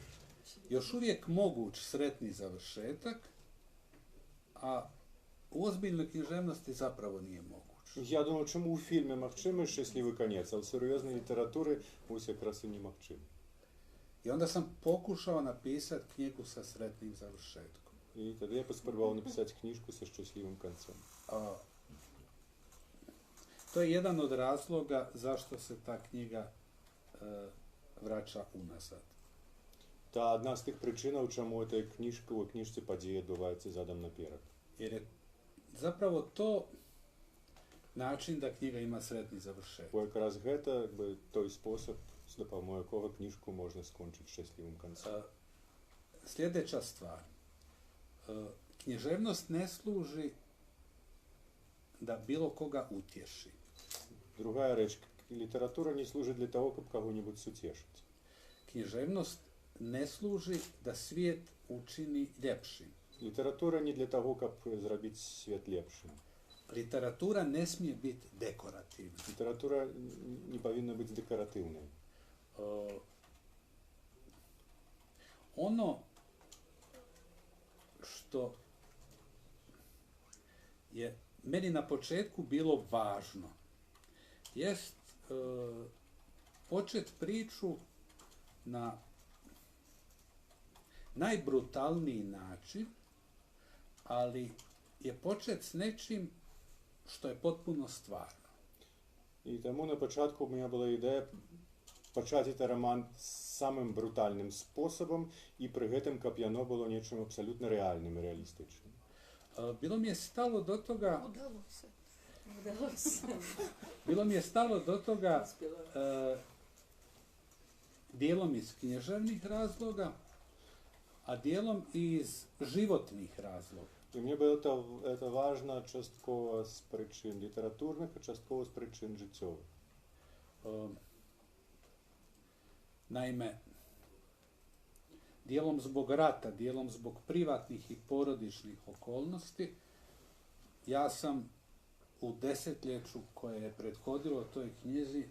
još uvijek moguć sretni završetak, a u ozbiljnoj književnosti zapravo nije moguć. Я думаю, чому у фільмі магчимий щасливий конець, а у серйозній літературі ось якраз і не магчимий. I onda sam pokušao napisati knjigu sa sretnim završetkom. І тоді я поспробував написати книжку зі щасливим концом. To je jedan od razloga zašto se ta knjiga vraća unazad. Та одна з тих причин, чому у книжці події відбуваються задом наперед. Jer je zapravo to način da knjiga ima sretni završetak. Бо якраз гэта якби той спосіб, з допомогою якого книжку можна скончити щасливим концом. Sljedeća stvar. Književnost ne služi da bilo koga utješi. Другая реч, література не служить для того, щоб кого-нибудь сутешити. Književnost ne služi da svijet učini ljepšim. Література не для того, щоб зробити світ лепшим. Literatura ne smije biti dekorativna. Література не повинна бути декоративною. Ono što je meni na početku bilo važno jest početi priču na najbrutalniji način, ali je početi s nečim što je potpuno stvarno. І тому на початку у мене була ідея почати цей роман самим брутальним способом, і при гэтым, каб яно було нечим абсолютно реальним і реалістичним. Bilo mi je stalo do toga... Udalost. Bilo mi je stalo do toga dijelom iz književnih razloga, a dijelom iz životnih razloga. І мені було це важливо частково з причин літературних, а частково з причин життєвих. Naime, dijelom zbog rata, dijelom zbog privatnih i porodičnih okolnosti, ja sam u desetljeću koje je prethodilo toj knjizi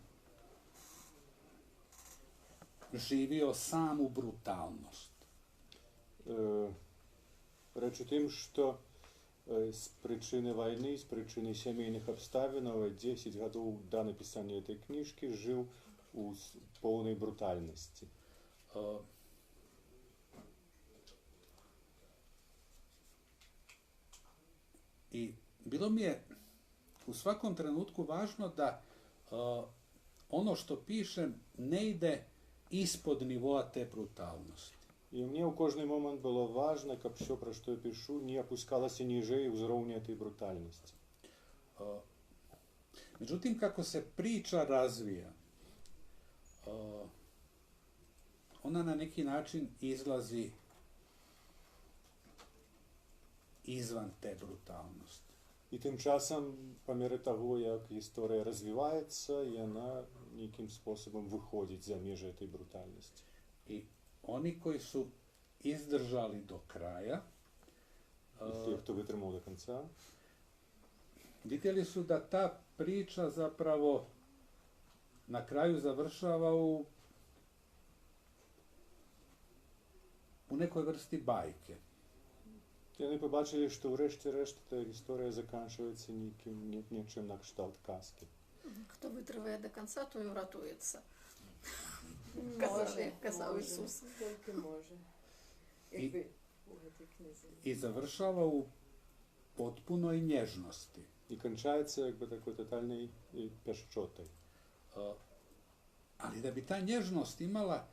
živio samu brutalnost. Reč o tim, što z причины войны, з причины семейных обставин, 10 годов до написания этой книжки жил у полной брутальности. I bilo mi je u svakom trenutku važno da ono što pišem ne ide ispod nivoa te brutalnosti. І мені у кожний момент було важливо, щоб все, про що я пишу, не опускалося ниже узровня тієї брутальності. Međutim, kako se priča razvija, ona na neki način izlazi izvan te brutalnosti. І тим часом, по мірі того, як історія розвивається, вона яким способом виходить за межі цієї брутальності. I oni koji su izdržali do kraja, Ті, хто витримав до кінця, vidjeli su da ta priča zapravo na kraju završava u nekoj vrsti bajke. і вони побачили, що врешті-решт та історія закінчується нічим на кшталт казки. Хто витриває до кінця, то і врятується. Казав Ісус. Тільки може. Якби у цій книзі. I završava u potpunoj nježnosti. І кінчається якби такою тотальною пeščoтой. Ali da bi ta nježnost imala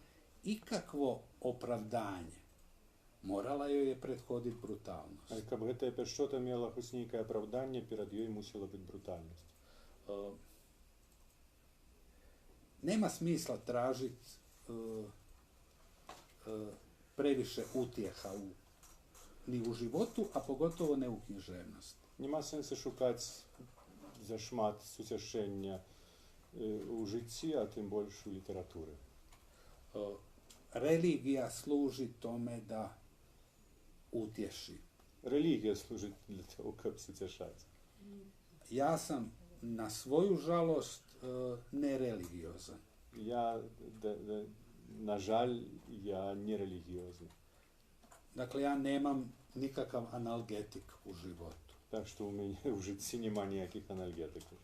ikakvo opravdanje, morala joj je prethoditi brutalnost. А каб гэтая пeščota мела хоць нейкае апраўданне, перад ёй мусіла быць брутальнасць. Nema smisla tražiti previše utjeha ni u životu, a pogotovo ne u književnosti. Nima sensu šukati za šmat suciešenja u žici, a tim больше u literaturi. Religija služi tome da utješi. Religija služi для того, как suciešati. Ja sam na svoju žalost nereligiozan. Na žalj, ja nereligiozan. Dakle, ja nemam nikakav analgetik u životu. Tak što u meni u žici nima nijakih analgetikov.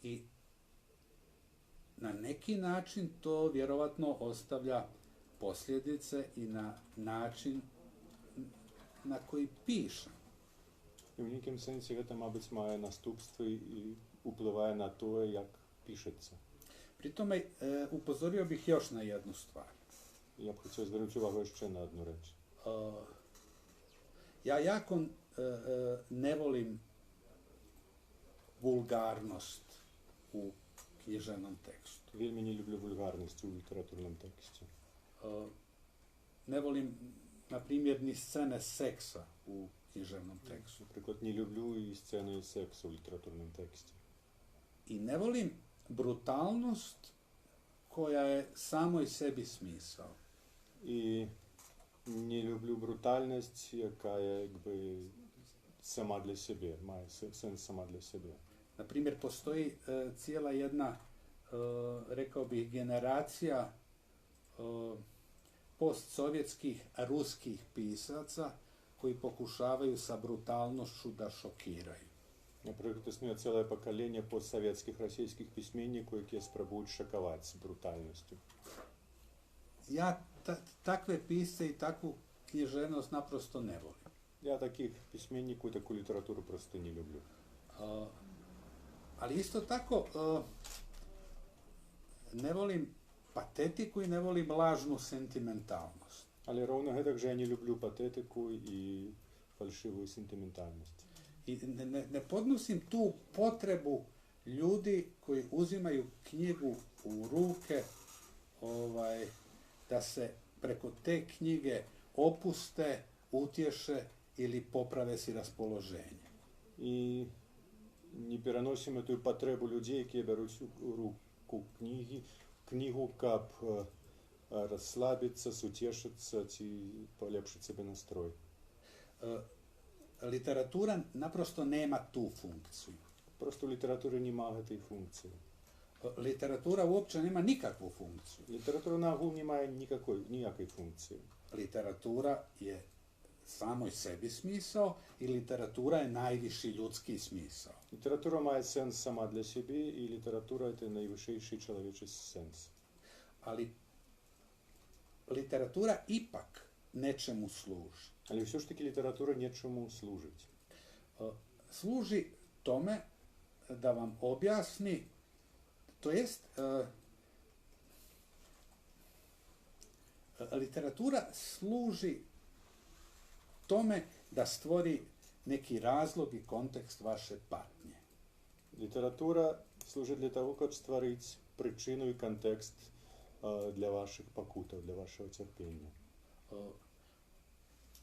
I na neki način to vjerovatno ostavlja posljedice i na način na koji pišem. I v nekem sensu to má byť moje nastupstvo i uplivaje na to, jak pišeться. Pri tome upozorio bih još na jednu stvar. Ja bih htio zvrnuti uvahu ještě na jednu reč. Ja jako ne volim vulgarnost u književnom tekstu. Veľmi neľúbim vulgárnosť u literatúrnom tekste. Ne volim, na primjer, ni scene seksa u književnom tekstu. Napríklad neľúbim i scény seksu u literatúrnom tekste. I ne volim brutalnost koja je samoj sebi smisao. I neľúbim brutálnosť, jaká je jakby sama dla sebe, má sens sama dla sebe. Na primjer, postoji cijela jedna, rekao bih, generacija postsovjetskih ruskih pisaca koji pokušavaju sa brutalnošću da šokiraju. Например, існує ціле покоління постсовєтських російських письменників, які спробують шокувати з брутальністю. Ja takve pisce i takvu književnost naprosto ne volim. Я таких письменників, таку літературу просто не люблю. Ali isto tako ne volim patetiku i ne volim lažnu sentimentalnost. Але ровно также я не люблю патетику и фальшивую сентиментальность. I ne podnosim tu potrebu ljudi koji uzimaju knjigu u ruke, da se preko te knjige opuste, utješe ili poprave si raspoloženje. И не переносим эту потребу людей, які беруть у руку книгу, каб расслабиться, сутешиться и полепшить себе настрой. Literatura naprosto nema tu funkciju. Просто у літератури немає цієї функції. Literatura uopće nema nikakvu funkciju. Література на огул немає ніякої функції. Literatura je samoj sebi smisao i literatura je najviši ljudski smisao. Література має сенс сама для себе, і література – це найвищий чоловічий сенс. Ali literatura ipak nečemu služi. Але все ж таки література нічому служить. Služi tome da vam objasni, to jest literatura služi tome da stvori neki razlog i kontekst vaše patnje. Література служить для того, щоб створити причину і контекст для ваших покутов, для вашого терпіння.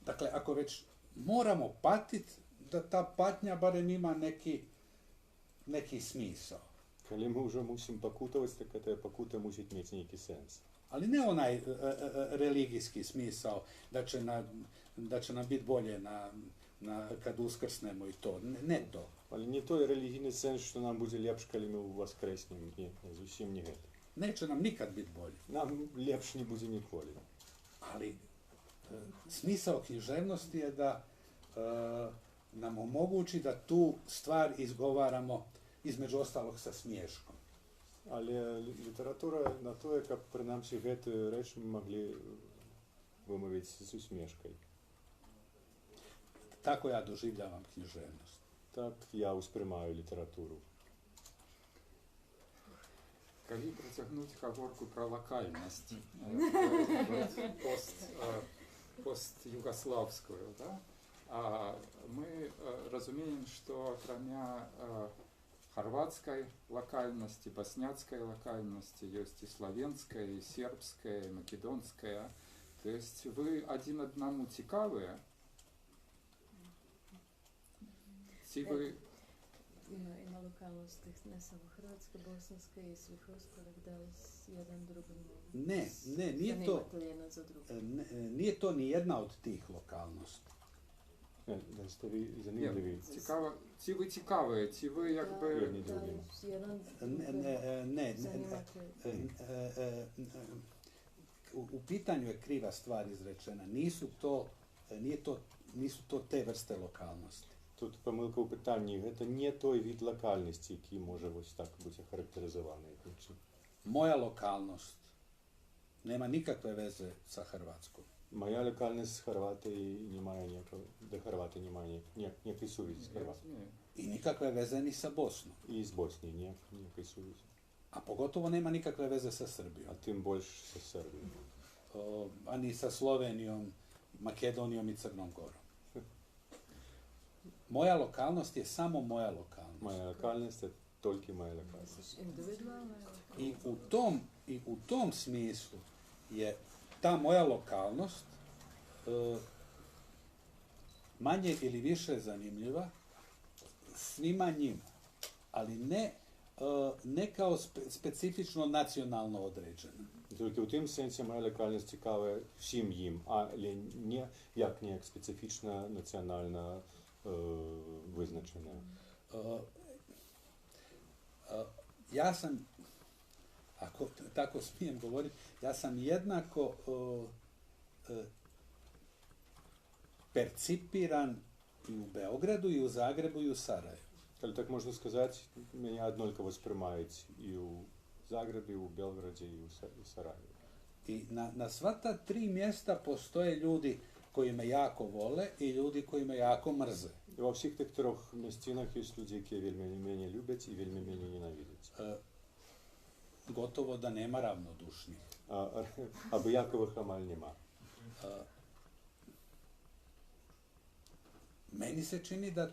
Dakle, ako već moramo patiti, da ta patnja barem ima neki smisao. Коли ми вже мусимо покутувати, так ця покута мусить мати некий сенс. Ali ne onaj religijski smisao, da će nam biti bolje kad uskrsnemo i to. Ne to. Але не той релігійний сенс, що нам буде ліпше, коли ми воскреснемо. Ні, зовсім не це. Neće nam nikad biti bolje. Нам ліпше не буде ніколи. Ali smisao književnosti je da nam omogući da tu stvar izgovaramo između ostalog sa smiješkom. Але література на то, як принаймні гэту реч ми могли вимовити з усмішкою. Tako ja doživljavam književnost. Так я усприймаю літературу. Калі працягнуць гаворку пра лакальнасць постюгаславскую, да? Мы разумеем, што акрамя хорватской локальности, боснятской локальности, есть и славянская, и сербская, и македонская. То есть вы один одному цікаві, ці ви... Ima lokalnosti, ne samo Hrvatska, Bosanska i svih ostalih, da li jedan drugom Ne, zanimate jedna za drugo? Nije to ni jedna od tih lokalnosti. Da ste vi zanimljivi. Ці ви цікаві, ці ви якби... Jedni drugima. U pitanju je kriva stvar izrečena. Nisu to te vrste lokalnosti. Тут помилка у питанні. Це не той від локальності, який може ось так бути охарактеризований. Moja lokalnost nema nikakve veze sa Hrvatskom. Моя локальність з Хорватії немає ніякого, до Хорватії немає ніякої сувязі з Хорватією. I nikakve veze ni sa Bosnom. І з Боснії ніякої сувязі. A pogotovo nema nikakve veze sa Srbijom. А тим більше з Сербією. A ni sa Slovenijom, Makedonijom i Crnom Gorom. Moja lokalnost je samo moja lokalnost. Моя локальність – це тільки моя локальність. I u tom smislu je ta moja lokalnost manje ili više zanimljiva svima njima, ali ne kao specifično nacionalno određena. Тільки у тим сенсі моя локальність цікава всім їм, але не як специфічна національна визначена. Ja sam, ako tako smijem govoriti, ja sam jednako percipiran i u Beogradu, i u Zagrebu, i u Sarajevu. Але так можна сказати, мене однаково сприймають і у Загребі, і у Белграді, і у Сараєві. I na sva ta tri mjesta postoje ljudi koji me jako vole i ljudi koji me jako mrze. І во всіх тих трьох місцинах є люди, які вельми мене люблять і вельми мене ненавидять. Gotovo da nema ravnodušnih. Обиякових амаль нема. Meni se čini da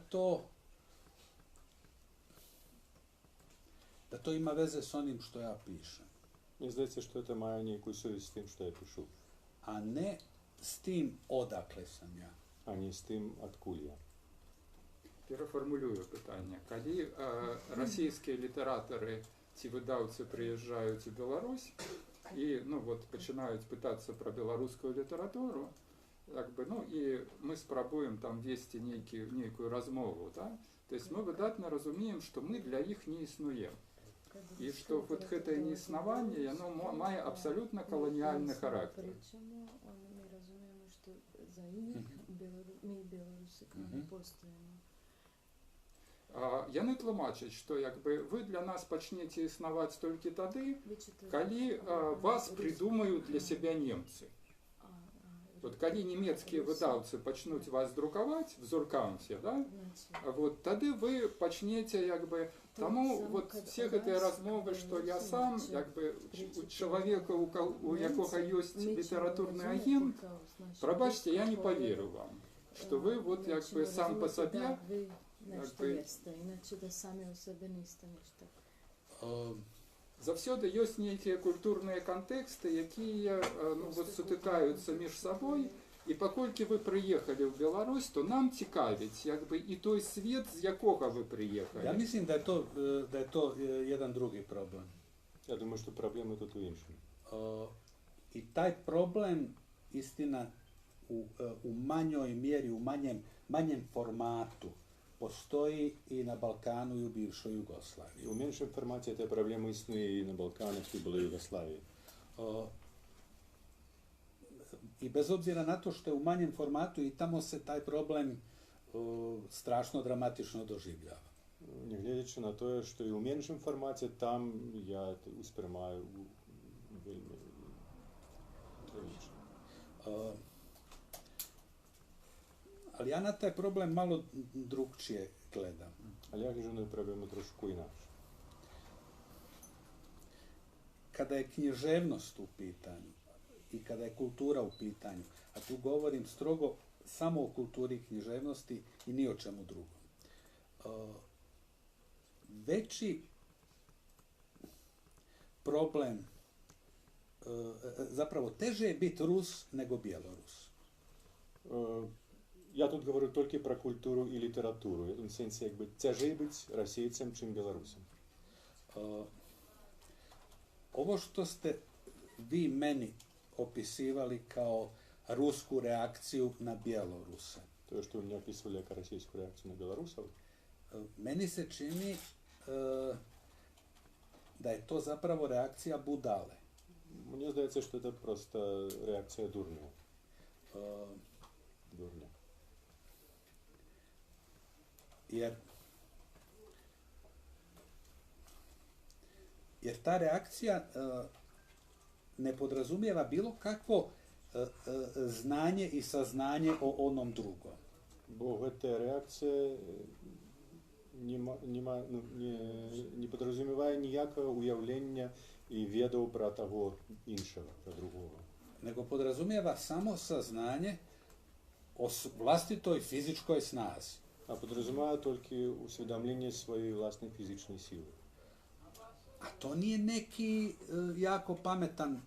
to ima veze s onim što ja pišem. Мені здається, що це має ніяку совість з тим, що я пишу. A ne s tim odakle sam ja. А не з тим, откуль я. Переформулюю питання. Коли російські літератори, ці видавці приїжджають у Білорусь і починають питатися про білоруську літературу, і ми спробуємо там вести ніяку розмову, так? Тобто ми видатно розуміємо, що ми для їх не існуємо. І що це неіснування, воно має абсолютно колоніальний характер. Pričamo, mi razumijemo što za njih mi Bjelorusi kao ne postojimo. Яны тлумачаць, што вы для нас пачнеце існаваць толькі тады, калі вас придумаюць для сябе немцы. Вот калі нямецкія выдаўцы пачнуць вас друкаваць в Зуркамсе, да? Вот тады вы пачнеце таму вот все гэтыя размовы, што я сам чалавека, у якога ёсць літаратурны агент, прабачце, я не поверю вам, што вы вот сам по сабе nešto jeste, inače da sami o sebe niste ništa. Заўсёды ёсць нейкія культурныя кантэксты, якія сутыкаюцца між сабой, і паколькі вы прыехалі ў Беларусь, то нам цікавіць і той свет, з якога вы прыехалі. Ja mislim da je to jedan drugi problem. Я думаю, що проблеми тут у іншому. I taj problem, istina, u manjoj mjeri, u manjem formatu, postoji i na Balkanu i u bivšoj Jugoslaviji. У меншому форматі ця проблема існує і на Балканах, і була Югославії. I bez obzira na to što je u manjem formatu i tamo se taj problem strašno dramatično doživljava. Не глядячи на те, що і у меншому форматі, там я усприймаю вельми трагічно. Ali ja na taj problem malo drugčije gledam. Ali ja гляжу на проблему трошку інакше. Kada je književnost u pitanju i kada je kultura u pitanju, a tu govorim strogo samo o kulturi i književnosti i ni o čemu drugom. veći problem, zapravo teže je biti Rus nego Bjelorus. Я тут говорю только про культуру и литературу. В этом сенсе якби тяжей быть российцем, чем белорусом. Ovo što ste vi meni opisivali kao rusku reakciju na Bjeloruse. То, что вы мне описывали как российскую реакцию на белорусов, meni se čini da je to zapravo reakcija budale. Мне здається, что это просто реакция дурня. Дурня. Jer ta reakcija ne podrazumijeva bilo kakvo znanje i saznanje o onom drugom. Бо эта реакция не подразумеває ніякого уявлення і веду про того іншого, про другого. Nego podrazumijeva samo saznanje o vlastitoj fizičkoj snazi. А подразумеває тільки усвідомлення своєї власної фізичної сили. A to nije neki jako pametan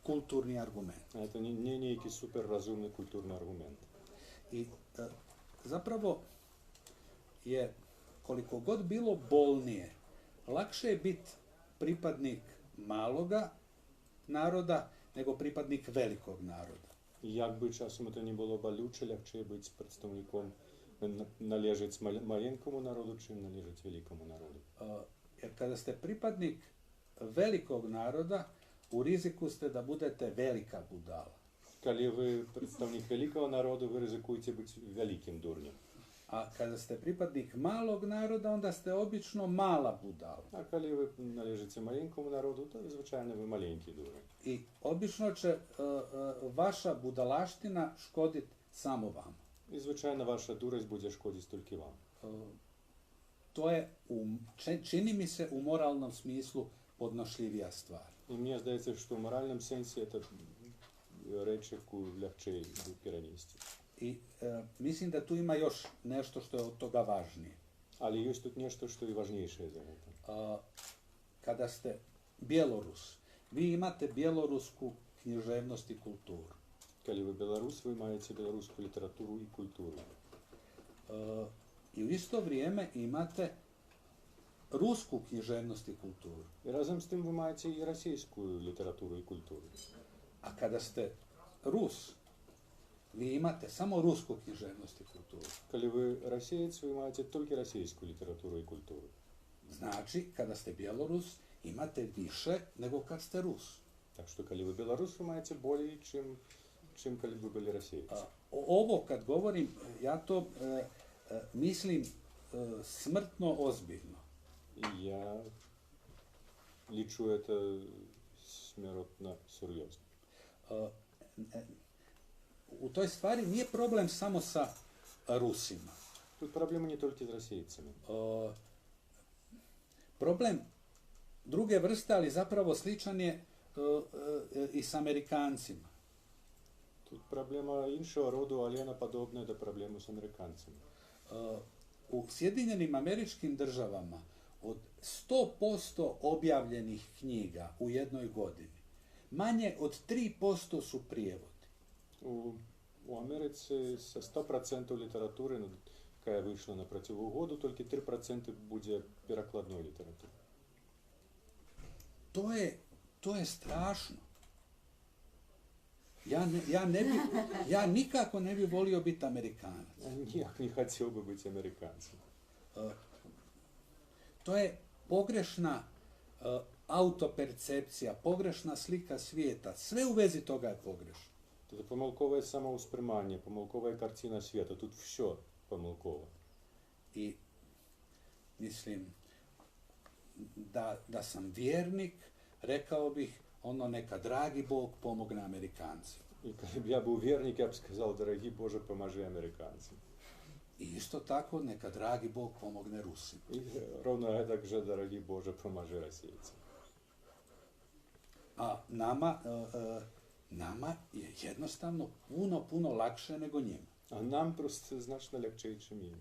kulturni argument. А це не некий суперразумний культурний аргумент. I zapravo je koliko god bilo bolnije, lakše je biti pripadnik maloga naroda nego pripadnik velikog naroda. І як би часом це не було болюче, легше бути представником, належить маленькому народу, чим належить великому народу. Jer kada ste pripadnik velikog naroda, u riziku ste da budete velika budala. Коли ви представник великого народу, ви ризикуєте бути великим дурнем. A kada ste pripadnik malog naroda, onda ste obično mala budala. А коли ви належите маленькому народу, то, звичайно, ви маленький дурень. I obično će vaša budalaština škoditi samo vama. І, звичайно, ваша дурость буде шкодити тільки вам. To je, čini mi se, u moralnom smislu podnošljivija stvar. І мені здається, що в моральному сенсі це реч, яку легче перенести. I mislim da tu ima još nešto što je od toga važnije. Але є тут nešto što je важніше за це. Kada ste Bjelorus, vi imate bjelorusku književnost i kulturu. Коли ви білорус, ви маєте білоруську літературу і культуру. I u isto vrijeme imate rusku književnost i kulturu. І разом з тим ви маєте і російську літературу і культуру. A kada ste Rus, vi imate samo rusku književnost i kulturu. Коли ви росієць, ви маєте тільки російську літературу і культуру. Znači, kada ste Bjelorus, imate više nego kad ste Rus. Так що, коли ви білорус, ви маєте більше, чим коли ви були росієць. Ovo kad govorim, ja to mislim smrtno ozbiljno. І я лічу це смертно серйозно. U toj stvari nije problem samo sa Rusima. Тут проблема не тільки з російцями. Problem druge vrste, ali zapravo sličan je i s Amerikancima. Тут проблема іншого роду, але вона подобна до проблеми з американцями. U Sjedinjenim Američkim Državama od 100% objavljenih knjiga u jednoj godini, manje od 3% su prijevodi. У Америці з 100% літератури, яка вийшла на протягом году, тільки 3% буде перекладної літератури. To je strašno. Ja nikako ne bi volio biti Amerikanac. Ніяк не хотів би бути американцем. To je pogrešna autopercepcija, pogrešna slika svijeta. Sve u vezi toga je pogrešno. Це помилкове самоусприймання, помилкова картина світу. Тут все помилково. I mislim da sam vjernik, rekao bih ono neka dragi Bog pomogne Amerikancima. І коли б я був вірник, я б сказав, дорогі Боже, поможи американцям. I isto tako neka dragi Bog pomogne Rusima. І ровно так же, дорогі Боже, поможи російцям. A nama je jednostavno puno lakše nego njima. А нам просто значно легче, ніж їм.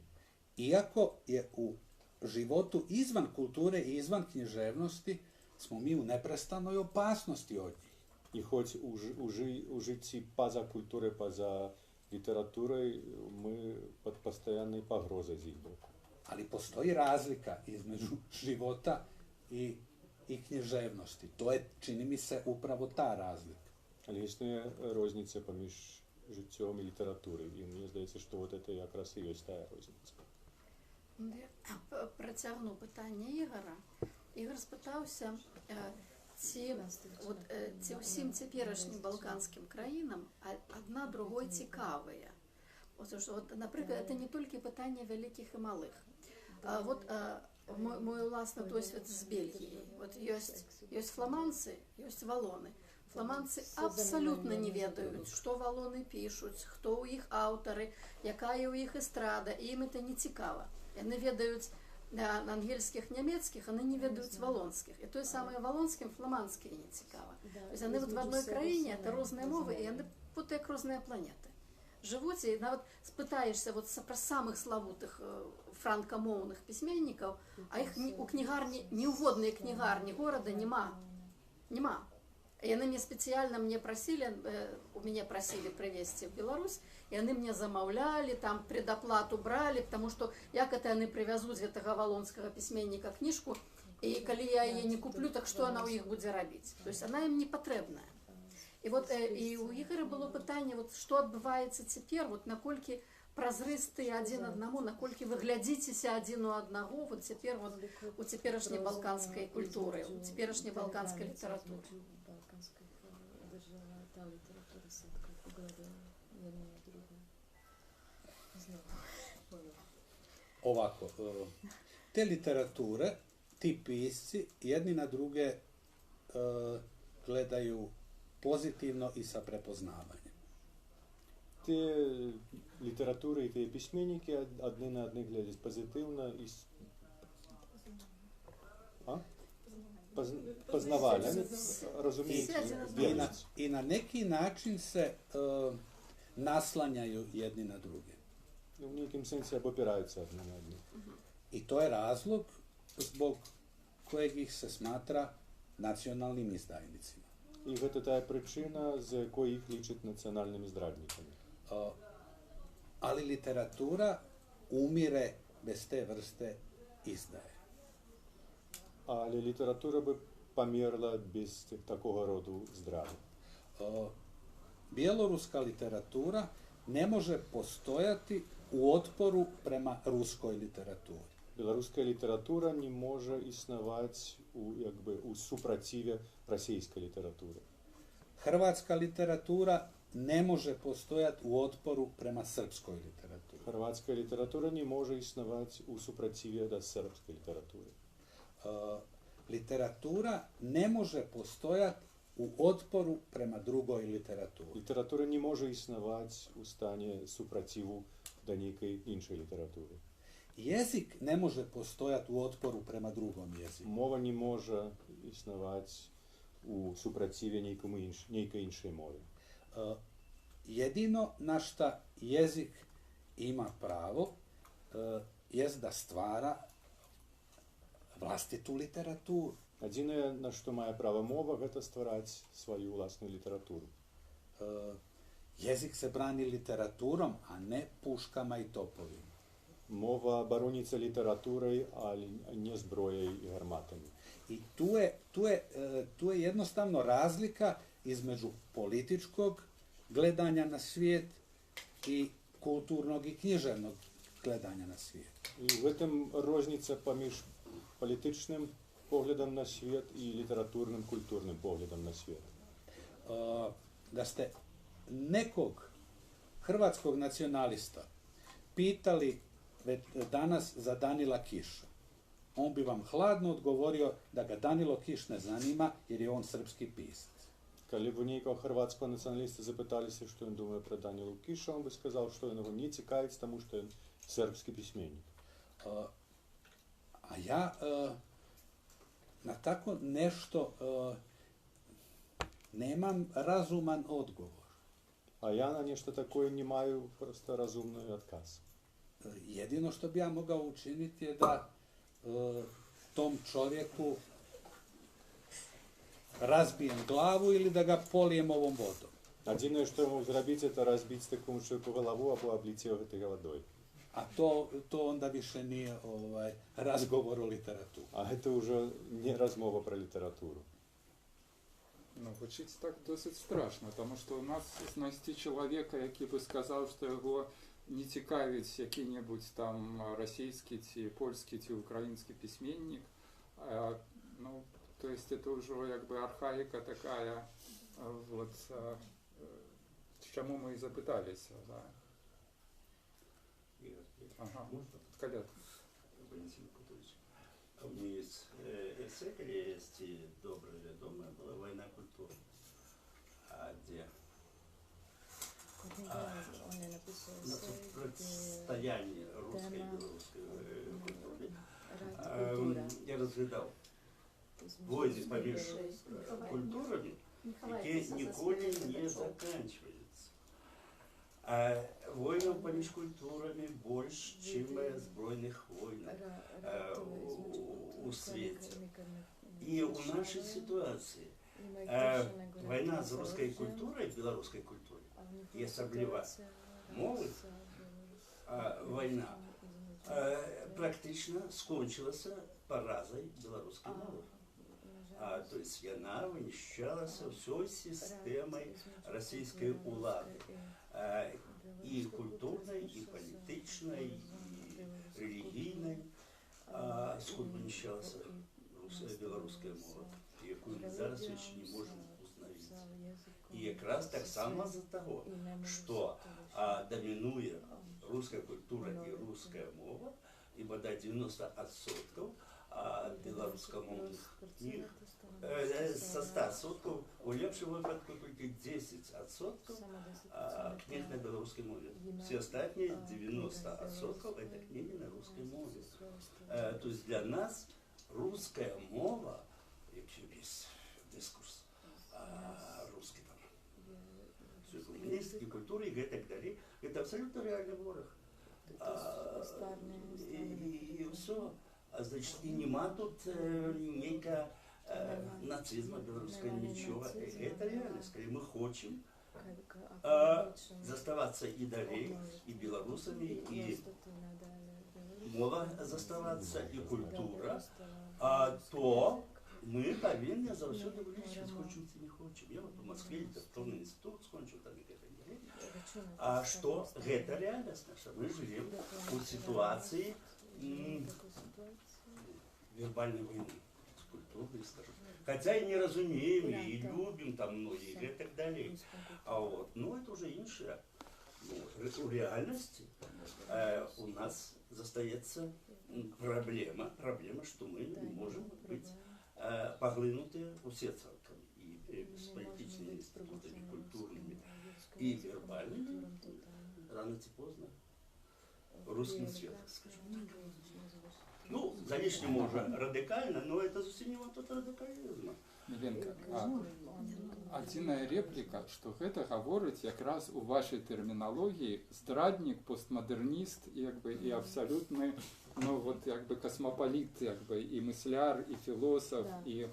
Iako je u životu izvan kulture i izvan književnosti smo mi u neprestanoj opasnosti od njih. И хоть у житті поза культурой, поза литературой, мы под постоянной погрозой з їх боку. Ali postoji razlika između života i književnosti. To je, čini mi se, upravo ta razlika. Але існує різниця поміж життям і літературою. І мені здається, що от це якраз і є та різниця. Я протягну питання Ігора. Ігор спитався, ці усім теперішнім балканським країнам одна другой цікаві. Наприклад, це не тільки питання великих і малих. Мой власний досвід з Бельгії. Є фламандці, є валони. Фламандці абсолютно не ведають, що валони пишуть, хто у їх автори, яка у їх естрада, і їм це не цікаво. Вони ведають ангельских, німецьких, вони не ведають валонських. І той саме валонським, фламандським не цікаво. Тобто вони в одній країні, це різні мови, і вони як різні планети. Живуть, і навіть спитаєшся про самих славутих франкомовних письменників, а їх у книгарні, ні у водної книгарні города нема. И они меня просили привезти в Беларусь, и они мне замовляли, там предоплату брали, потому что як это они привезут з этого валонского письменника книжку, и коли я ее не куплю, так что она у них будет робить? То есть она им не потребная. И у Ігоря було питання, що відбувається тепер, накольки прозристі один одному, накольки ви глядитеся один у одного, тепер у теперішньої балканської культури, у теперішньої балканської літератури. Та література се така погледа jedna na drugu. Ovako, te literature, ti pisci jedni na druge gledaju pozitivno i sa prepoznavanjem. Те літератури і ті письменники одні на одних глядять позитивно і познавали, розуміють вірність. I na neki način se naslanjaju jedni na druge. U nekim sensu opirаються одні на одних. I to je razlog zbog kojeg ih se smatra nacionalnim izdajnicima. І це та причина, з якої їх лічать національними зрадниками. Ali literatura umire bez te vrste izdaje. Але література би померла без такого роду зради. Bjeloruska literatura ne može postojati u otporu prema ruskoj literaturi. Білоруська література не може існувати у супротиві російської літератури. Hrvatska literatura ne može postojati u otporu prema srpskoj literaturi. Hrvatska література не може існувати у супротиві до српської літератури. Literatura ne može postojati u otporu prema drugoj literaturi. Література не може існувати у стані супротиву до некої іншої літератури. Jezik ne može postojati u otporu prema drugom jeziku. Мова не може існувати у супротиві некої іншої мови. Jedino na šta jezik ima pravo jest da stvara vlastitu literaturu. Єдине, на що має право мова, це створити свою власну літературу. Jezik se brani literaturom, a ne puškama i topovima. Мова борониться літературою, а не зброєю і гарматами. I tu je jednostavno razlika između političkog gledanja na svijet i kulturnog i književnog gledanja na svijet. І в этом розниця поміж політичним поглядом на світ і літературним, культурним поглядом на світ. Da ste nekog hrvatskog nacionalista pitali danas za Danila Kiša, on bi vam hladno odgovorio da ga Danilo Kiš ne zanima jer je on srpski pisac. Коли б некого hrvatskog націоналіста запиталися, що він думає про Данілу Кіша, він би сказав, що він його не цікавить, тому що він сербський письменник. A ja na tako nešto nemam razuman odgovor. А я на нечто такое не маю просто разумний отказ. Jedino što bi ja mogao učiniti je da tom čovjeku razbijem glavu ili da ga polijem ovom vodom. Адзінае, што мог зрабіць, это разбіць такому чоловіку голову або абліць його гэтай вадой. A to onda više nije razgovor o literaturi. А гэта ўжо не размова пра літаратуру. Ну, вучыць так досыць страшна, таму што у нас знайсці чалавека, які бы сказаў, што яго не цікавіць які-небудзь там расійскі ці польскі ці украінскі пісьменнік. Ну, то есть это ўжо як бы архаіка такая, вот, чаму мы і запыталіся. Да. Ага, Коляд. Валентин Кутович. У меня есть эссе, есть добрая ведомая была «Война культуры». Где противостояние русской и белорусской культуры. Я разглядал войны поміж культурами, які ніколи не заканчиваются. А войнов поміж культурами больше, чем збройных войн у свете. И у нашей ситуации война с русской культурой, белорусской культурой, и особливо молодь, война практично скончилась поразой белорусской молоді. То есть она вынищалась всей системой российской улады. И культурной, и политичной, и религийной. Сколько вынищалась белорусская молодь, яку ми зараз ще не можемо установити. І якраз так само за того, що домінує русская культура и русская мова, и бодай 90% белорусскомовных книг, со 100% у лепшего выпадку только 10% книг на белорусской мове. Все остальные 90% это книги на русской мове. То есть для нас русская мова, якщо весь дискурс русский там, феміністики, культури і так далі, це абсолютно реальний ворог. І все. Значит, и нема тут некого нацизма белорусского, ничего. Это реально, скорее мы хотим заставаться и далее, и белорусами, и мова заставаться, и культура, то мы повинны завсёды вылечить, хочем или не хочем. Я вот в Москве литературный институт скончил, там и так далее. А что это реальность наша? Мы живем в ситуации вербальной войны, культурной, скажем. Хотя и не разумеем, и любим там многие, и так далее. Ну, это уже иншее. У реальности у нас застається проблема, что мы не можем быть поглинуты усецалками и с политическими институтами, культурными и вербальными, рано или поздно, русским светом, скажем так. Ну, залишне може радикально, но это зовсім не вот от радикалізму. Міленка, адзіная репліка, што гэта гаворыць якраз у вашай тэрміналогіі здраднік, постмадэрніст і абсалютны, ну вот касмапаліт, і мысляр, і філосаф, і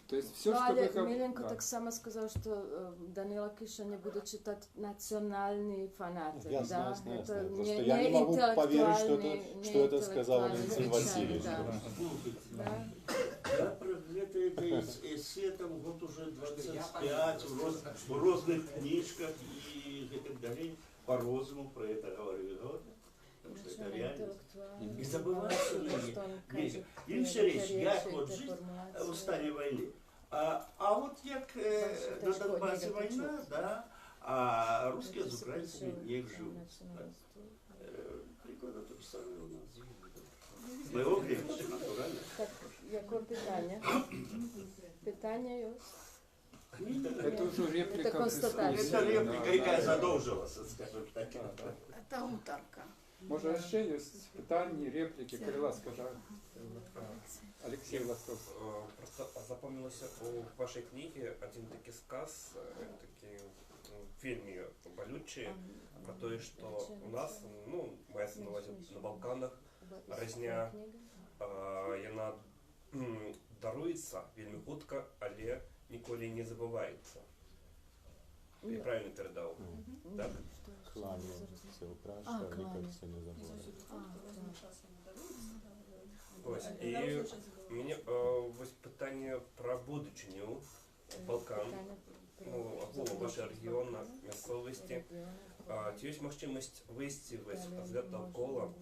то есть все, что вы говорите. Миленко так само сказал, что Данила Киша не будет читать национальный фанатик. Я да? знаю. Это Просто я не могу поверить, что это сказал Валентин Васильевич. Да. Я про это эссе там год уже 25, в разных книжках и так далее, по-разному про это говорю. Потому что это реальность. И забывается на них. Інша річ, як от жити у стані війни. А от як на Донбасі війна, да, а русские з українцями як живуть. Прикладно то же самое у нас. Моего времени, натурально. Так, яке питання? Питання є? Это уже реплика. Это констатация. Это реплика, яка задовжилась, скажем так. Это ударка. Може, ще є питання, репліки, Кирила, скажи. Алексей Ластовский. Просто запомнился у вашей книги один такий сказ, такий вельми болючий, про то, что у нас, ну, мається на увазі на Балканах, резня яна даруецца вельмі хутка, але ніколі не забываецца. Я правильно передав? Так? Кланяться, упрашивать, никак не забывать. Ось, і мені ось питання про будучиню Балкан, ну, або ваша регіонна місцевості. Ці є можливість вийти з цього кола,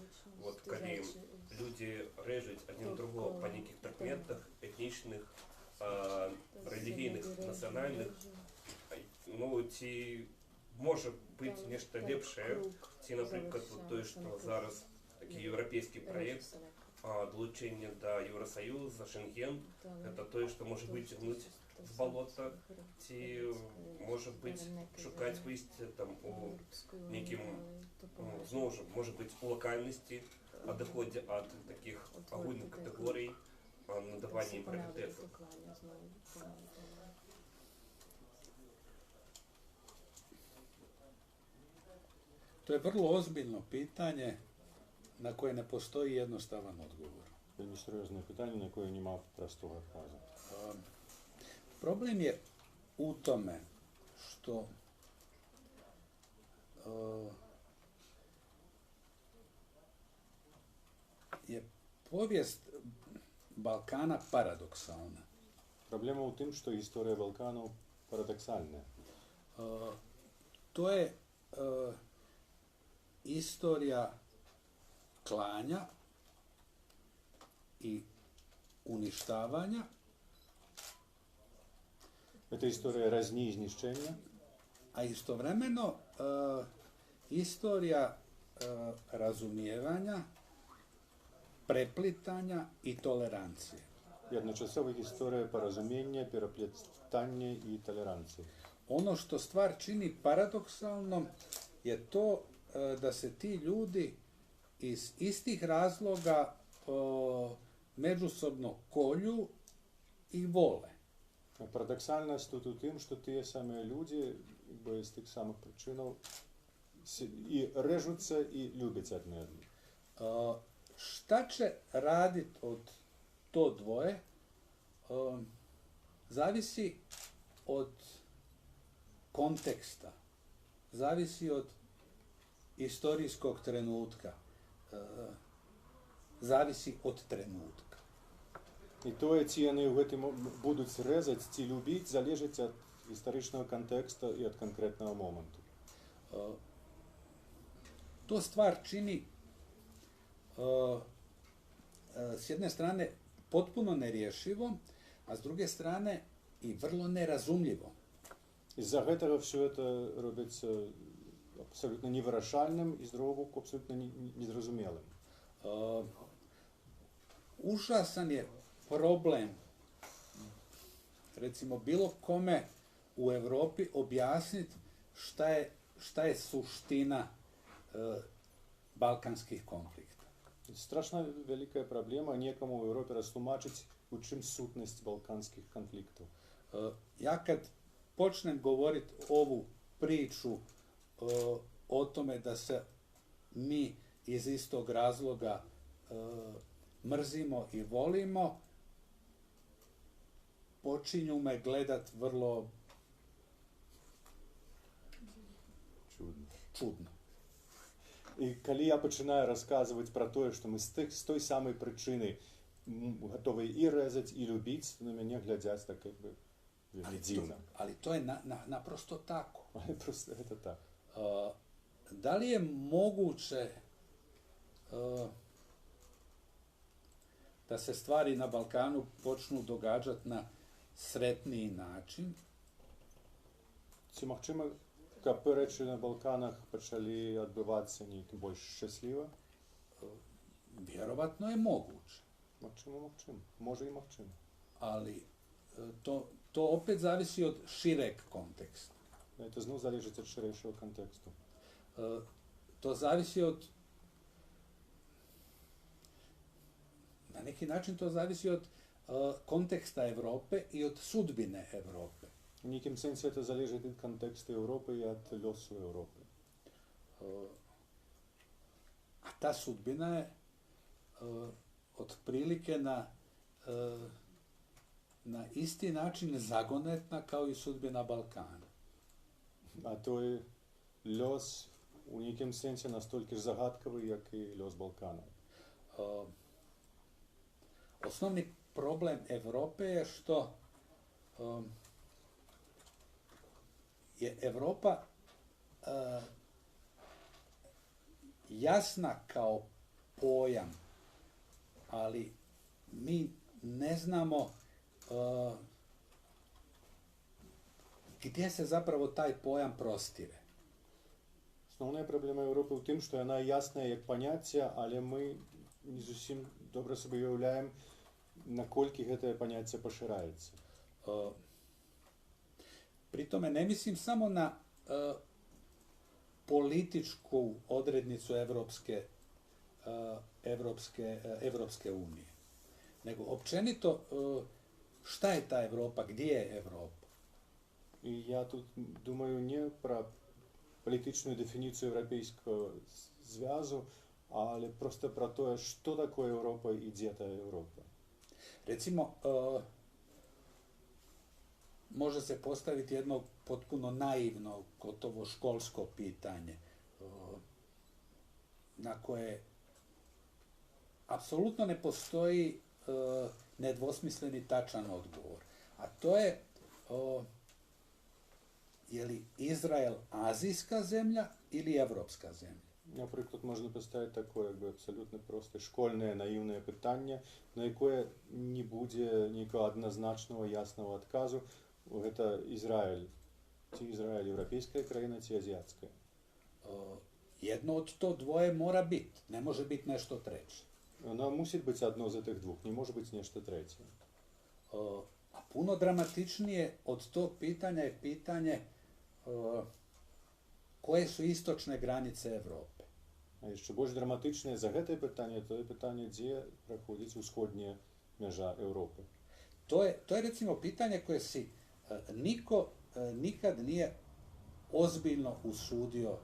от коли люди режуть один другого по яких предметах, етнічних, релігійних, національних. Ну, ці може бути нечто ліпше, ці, наприклад, той, що зараз такий європейський проєкт, долучение до Евросоюза, Шенген, это то, что может быть тянуть с болота, ці, может быть, шукать выйти там у неким, ну, знову ж, может быть, у локальности, о доходе от таких огульных категорий, надавания им приоритетов. To je vrlo ozbiljno pitanje na koje ne postoji jednostavan odgovor. Вельми серьезное питание, на koje нема простого отказа. Problem je u tome što je povijest Balkana paradoksalna. Проблема у тим, що історія Балкану парадоксальна. To je istorija klanja i uništavanja. Это история разни и знищения. A istovremeno istorija razumijevanja, preplitanja i tolerancije. И одночасово история порозумения, переплетания и толеранции. Ono što stvar čini paradoksalnom je to da se ti ljudi iz istih razloga međusobno kolju i vole. Парадоксальность тут у тим, что те самые люди из тех самых причин и режутся, и любят одне одно. Šta će raditi od to dvoje zavisi od konteksta, zavisi od historijskog trenutka, zavisi od trenutka. И то, ці вони в этом будуть резать, ці любить, залежить от історичного контекста и от конкретного момента. To stvar čini s jedne strane potpuno nerješivo, a s druge strane i vrlo nerazumljivo. Из-за этого все это робиться абсолютно невирашальным и с другого боку абсолютно незразумелым. Užasan je problem, recimo bilo kome u Europi objasniti šta je suština balkanskih konflikta. Strašna velika je problema nekому u Europi rastlumačiti u čim sutnost balkanskih konfliktov. Ja kad počnem govoriti ovu priču o tome da se mi iz istog razloga mrzimo i volimo, počinju me gledat vrlo čudno. И коли я починаю рассказывать про то, что мы с той самой причины готовы и резать, и любить, на меня глядят так как бы дивно. Ali to je naprosto tako. Ali просто это так. Da li je moguće da se stvari na Balkanu počnu događati na sretniji način? Ці махчима, капи речі на Балканах почали відбуватися ніяк більш щасливо? Vjerovatno je moguće. Махчимо. Може і махчимо. Ali to opet zavisi od šireg konteksta. Це знову залежить від ширшого контексту. To zavisi od, na neki način to zavisi od konteksta Europe i od sudbine Europe. В неким сенсі это залежить від контексту Європи і від льосу Європи. A ta sudbina je otprilike na isti način zagonetna kao i sudbina Balkana. A to je los u nekim sensu настолько ж загадковий, як і los Balkana. Osnovni problem Evrope je što je Evropa jasna kao pojam, ali mi ne znamo gdje se zapravo taj pojam prostire. Основна проблема Європи в тим, що вона ясна як поняття, але ми не зовсім добре собі уявляємо, накольки це поняття поширається. Pri tome ne mislim samo na političku odrednicu Evropske unije, nego općenito šta je ta Evropa, gdje je Evropa? І я тут думаю не про політичну дефініцію європейського зв'язу, але просто про те, що таке Європа і де та Європа. Recimo, može se postaviti jedno potpuno naivno, gotovo školsko pitanje na koje apsolutno ne postoji nedvosmisleni tačan odgovor. A to je je li Izrael azijska zemlja ili evropska zemlja? Наприклад, можна поставити таке, якби абсолютно просто школьне, наївне питання, на яке не буде ніякого однозначного, ясного відказу. Це Ізраїль. Чи Ізраїль європейська країна, чи азіатська? Jedno od to dvoje mora biti, ne može biti nešto treće. Воно мусить бути одно з цих двох, не може бути nešto третє. A puno dramatičnije od tog pitanja je pitanje koje su istočne granice Evrope. А ще більш драматичне за це питання, то je питання, де проходить усходня межа Європи. To je recimo pitanje koje si niko nikad nije ozbiljno usudio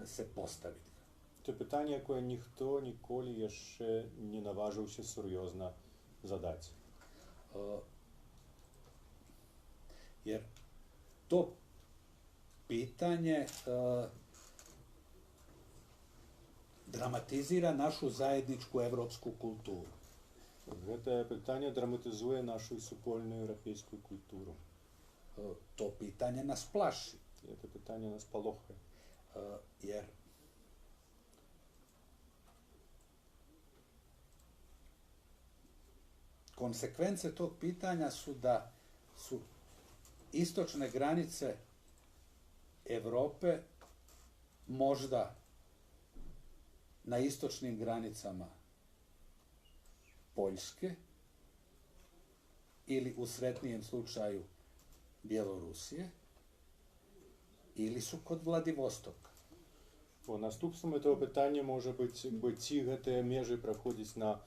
se postaviti. Це питання, яке ніхто ніколи ще не наважився серйозно задати. Jer to pitanje dramatizira našu zajedničku evropsku kulturu. Це питання драматизує нашу супольну європейську культуру. To pitanje nas plaši. Це питання нас полохає. Jer konsekvence tog pitanja su da su istočne granice Evrope možda na istočnim granicama Poljske ili u sretnijem slučaju Bjelorusije ili su kod Vladivostoka. По наступством цього питання може бути, якби ці межі проходять на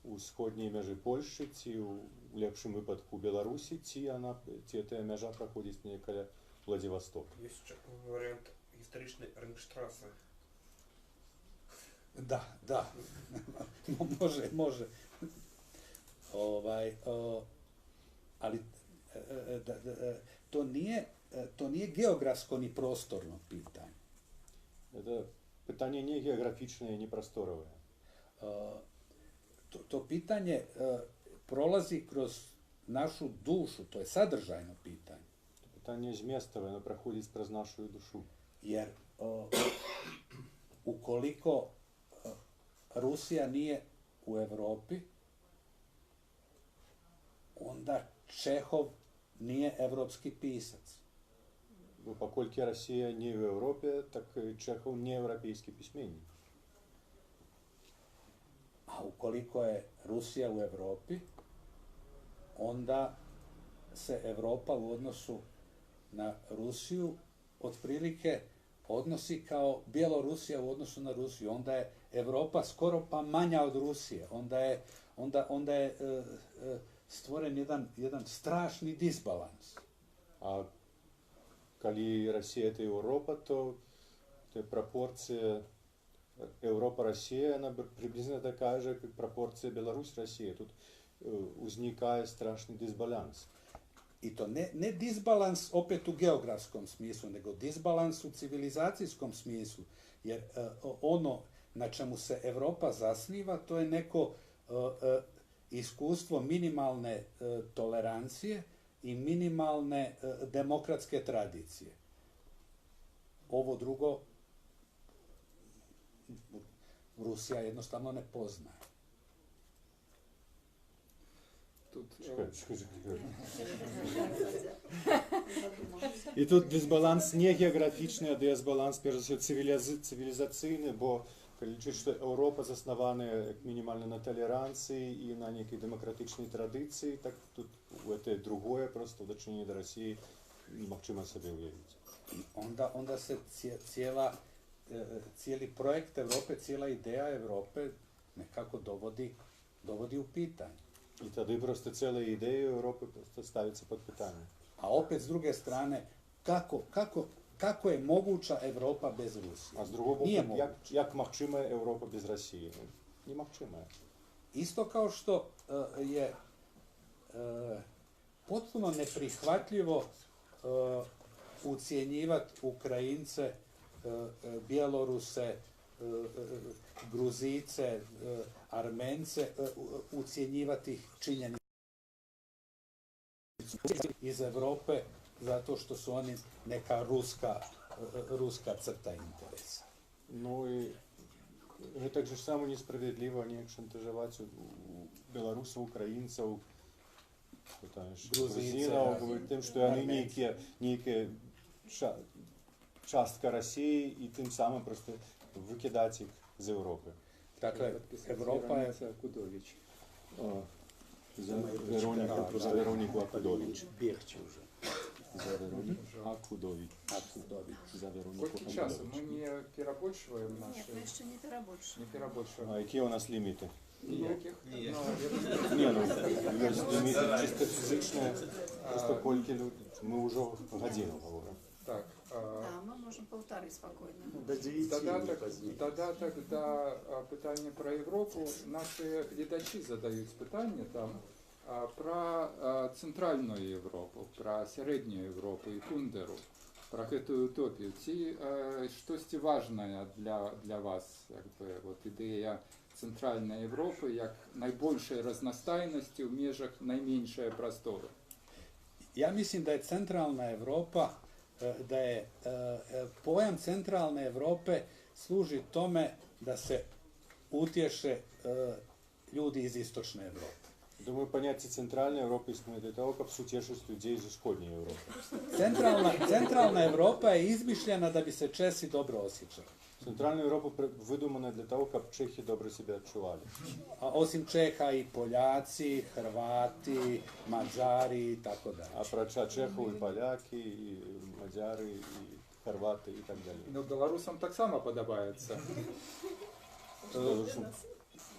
усходній межі Польщі, ці у ліпшому випадку Білорусі, ці межа проходять неколя Владивостока. Є ще варіант історичної Рингштраси. Da. Može. Ali to nije geografsko ni prostorno pitanje. Це питання не географічне, не просторове. To pitanje prolazi kroz našu dušu, to je sadržajno pitanje. Це питання змістове, воно проходить через нашу душу. Jer ukoliko Rusija nije u Evropi, onda Čehov nije evropski pisac. Бо покольки Росія не в Європі, так Чехов не європейський письменник. A ukoliko je Rusija u Evropi, onda se Evropa u odnosu na Rusiju otprilike odnosi kao Bjelorusija u odnosu na Rusiju. Onda je Evropa skoro pa manja od Rusije. Onda je stvoren jedan strašni disbalans. А коли Росія – це Європа, то пропорція Европа-Россия, она приблизительно такая же, как пропорция Беларусь-Россия. Тут uznikає strašni disbalans. I to ne disbalans opet u geografskom smislu, nego disbalans u civilizacijskom smislu. Jer ono na čemu se Europa zasniva, to je neko iskustvo minimalne tolerancije i minimalne demokratske tradicije. Ovo drugo Rusija jednostavno ne poznaje. І тут дисбаланс не географічний, а дисбаланс, перш за все, цивілізаційний, бо лічить, що Європа заснована як мінімально на толеранції і на некій демократичній традиції, так тут це другое просто в дочиненні до Росії немагчимо собі уявити. Onda se cijeli projekt Evrope, cijela ideja Evrope nekako dovodi u pitanje. I tada просто cijela ideja Europe просто stavlja pod pitanje. A opet s druge strane, kako je moguća Evropa bez Rusije? A s drugog boku, jak mahčima je Evropa bez Rusije? Nije mahčima je. Isto kao što je potpuno neprihvatljivo ucjenjivati Ukrajince, Bjeloruse, Gruzice, Armence, ucjenjivati ih činjenicu iz Europe zato što su oni neka ruska crta interesa. Ну и так же само несправедливо они шантажевать белорусов, украинцев, грузинов, говорить тем, что они некие частка России и тем самым просто выкидать их из Европы. Dakle, Evropa je... Akudović. За Веронику Акудович. Бегче уже. За Веронику Акудович. За Веронику Сколько часу? Мы не перебольшиваем наши... Нет, мы еще не перебольшиваем. Не перебольшиваем. А какие у нас лимиты? Никаких? Не, ну, лимиты чисто физичные, просто кольки люди. Мы уже годину говорим. Так. Да, мы можем полторы спокойно. Тогда питання про Європу. Наші глядачі задають питання там про Центральну Європу, про Середню Європу і Кундеру, про эту утопію. Ці щось важне для вас, якби, от ідея Центральної Європи як найбільшої різноманітності в межах найменшої простору. Ja mislim da je Centralna Europa, da je pojam Centralne Europe služi tome da se utješe ljudi iz Istočne Europe. Думаю, понятие Центральной Европы иснует для того, как утешить людей из Исходней Европы. Centralna Europa je izmišljena da bi se Česi dobro osjećali. Центральная Европа выдумана для того, как Чехи добро себя отчували. A osim Čeha i Poljaci, Hrvati, Mađari i tako dalje. А про Чехов и поляки, и мадяры, и хорваты и так далее. Ну, белорусам так само подобается.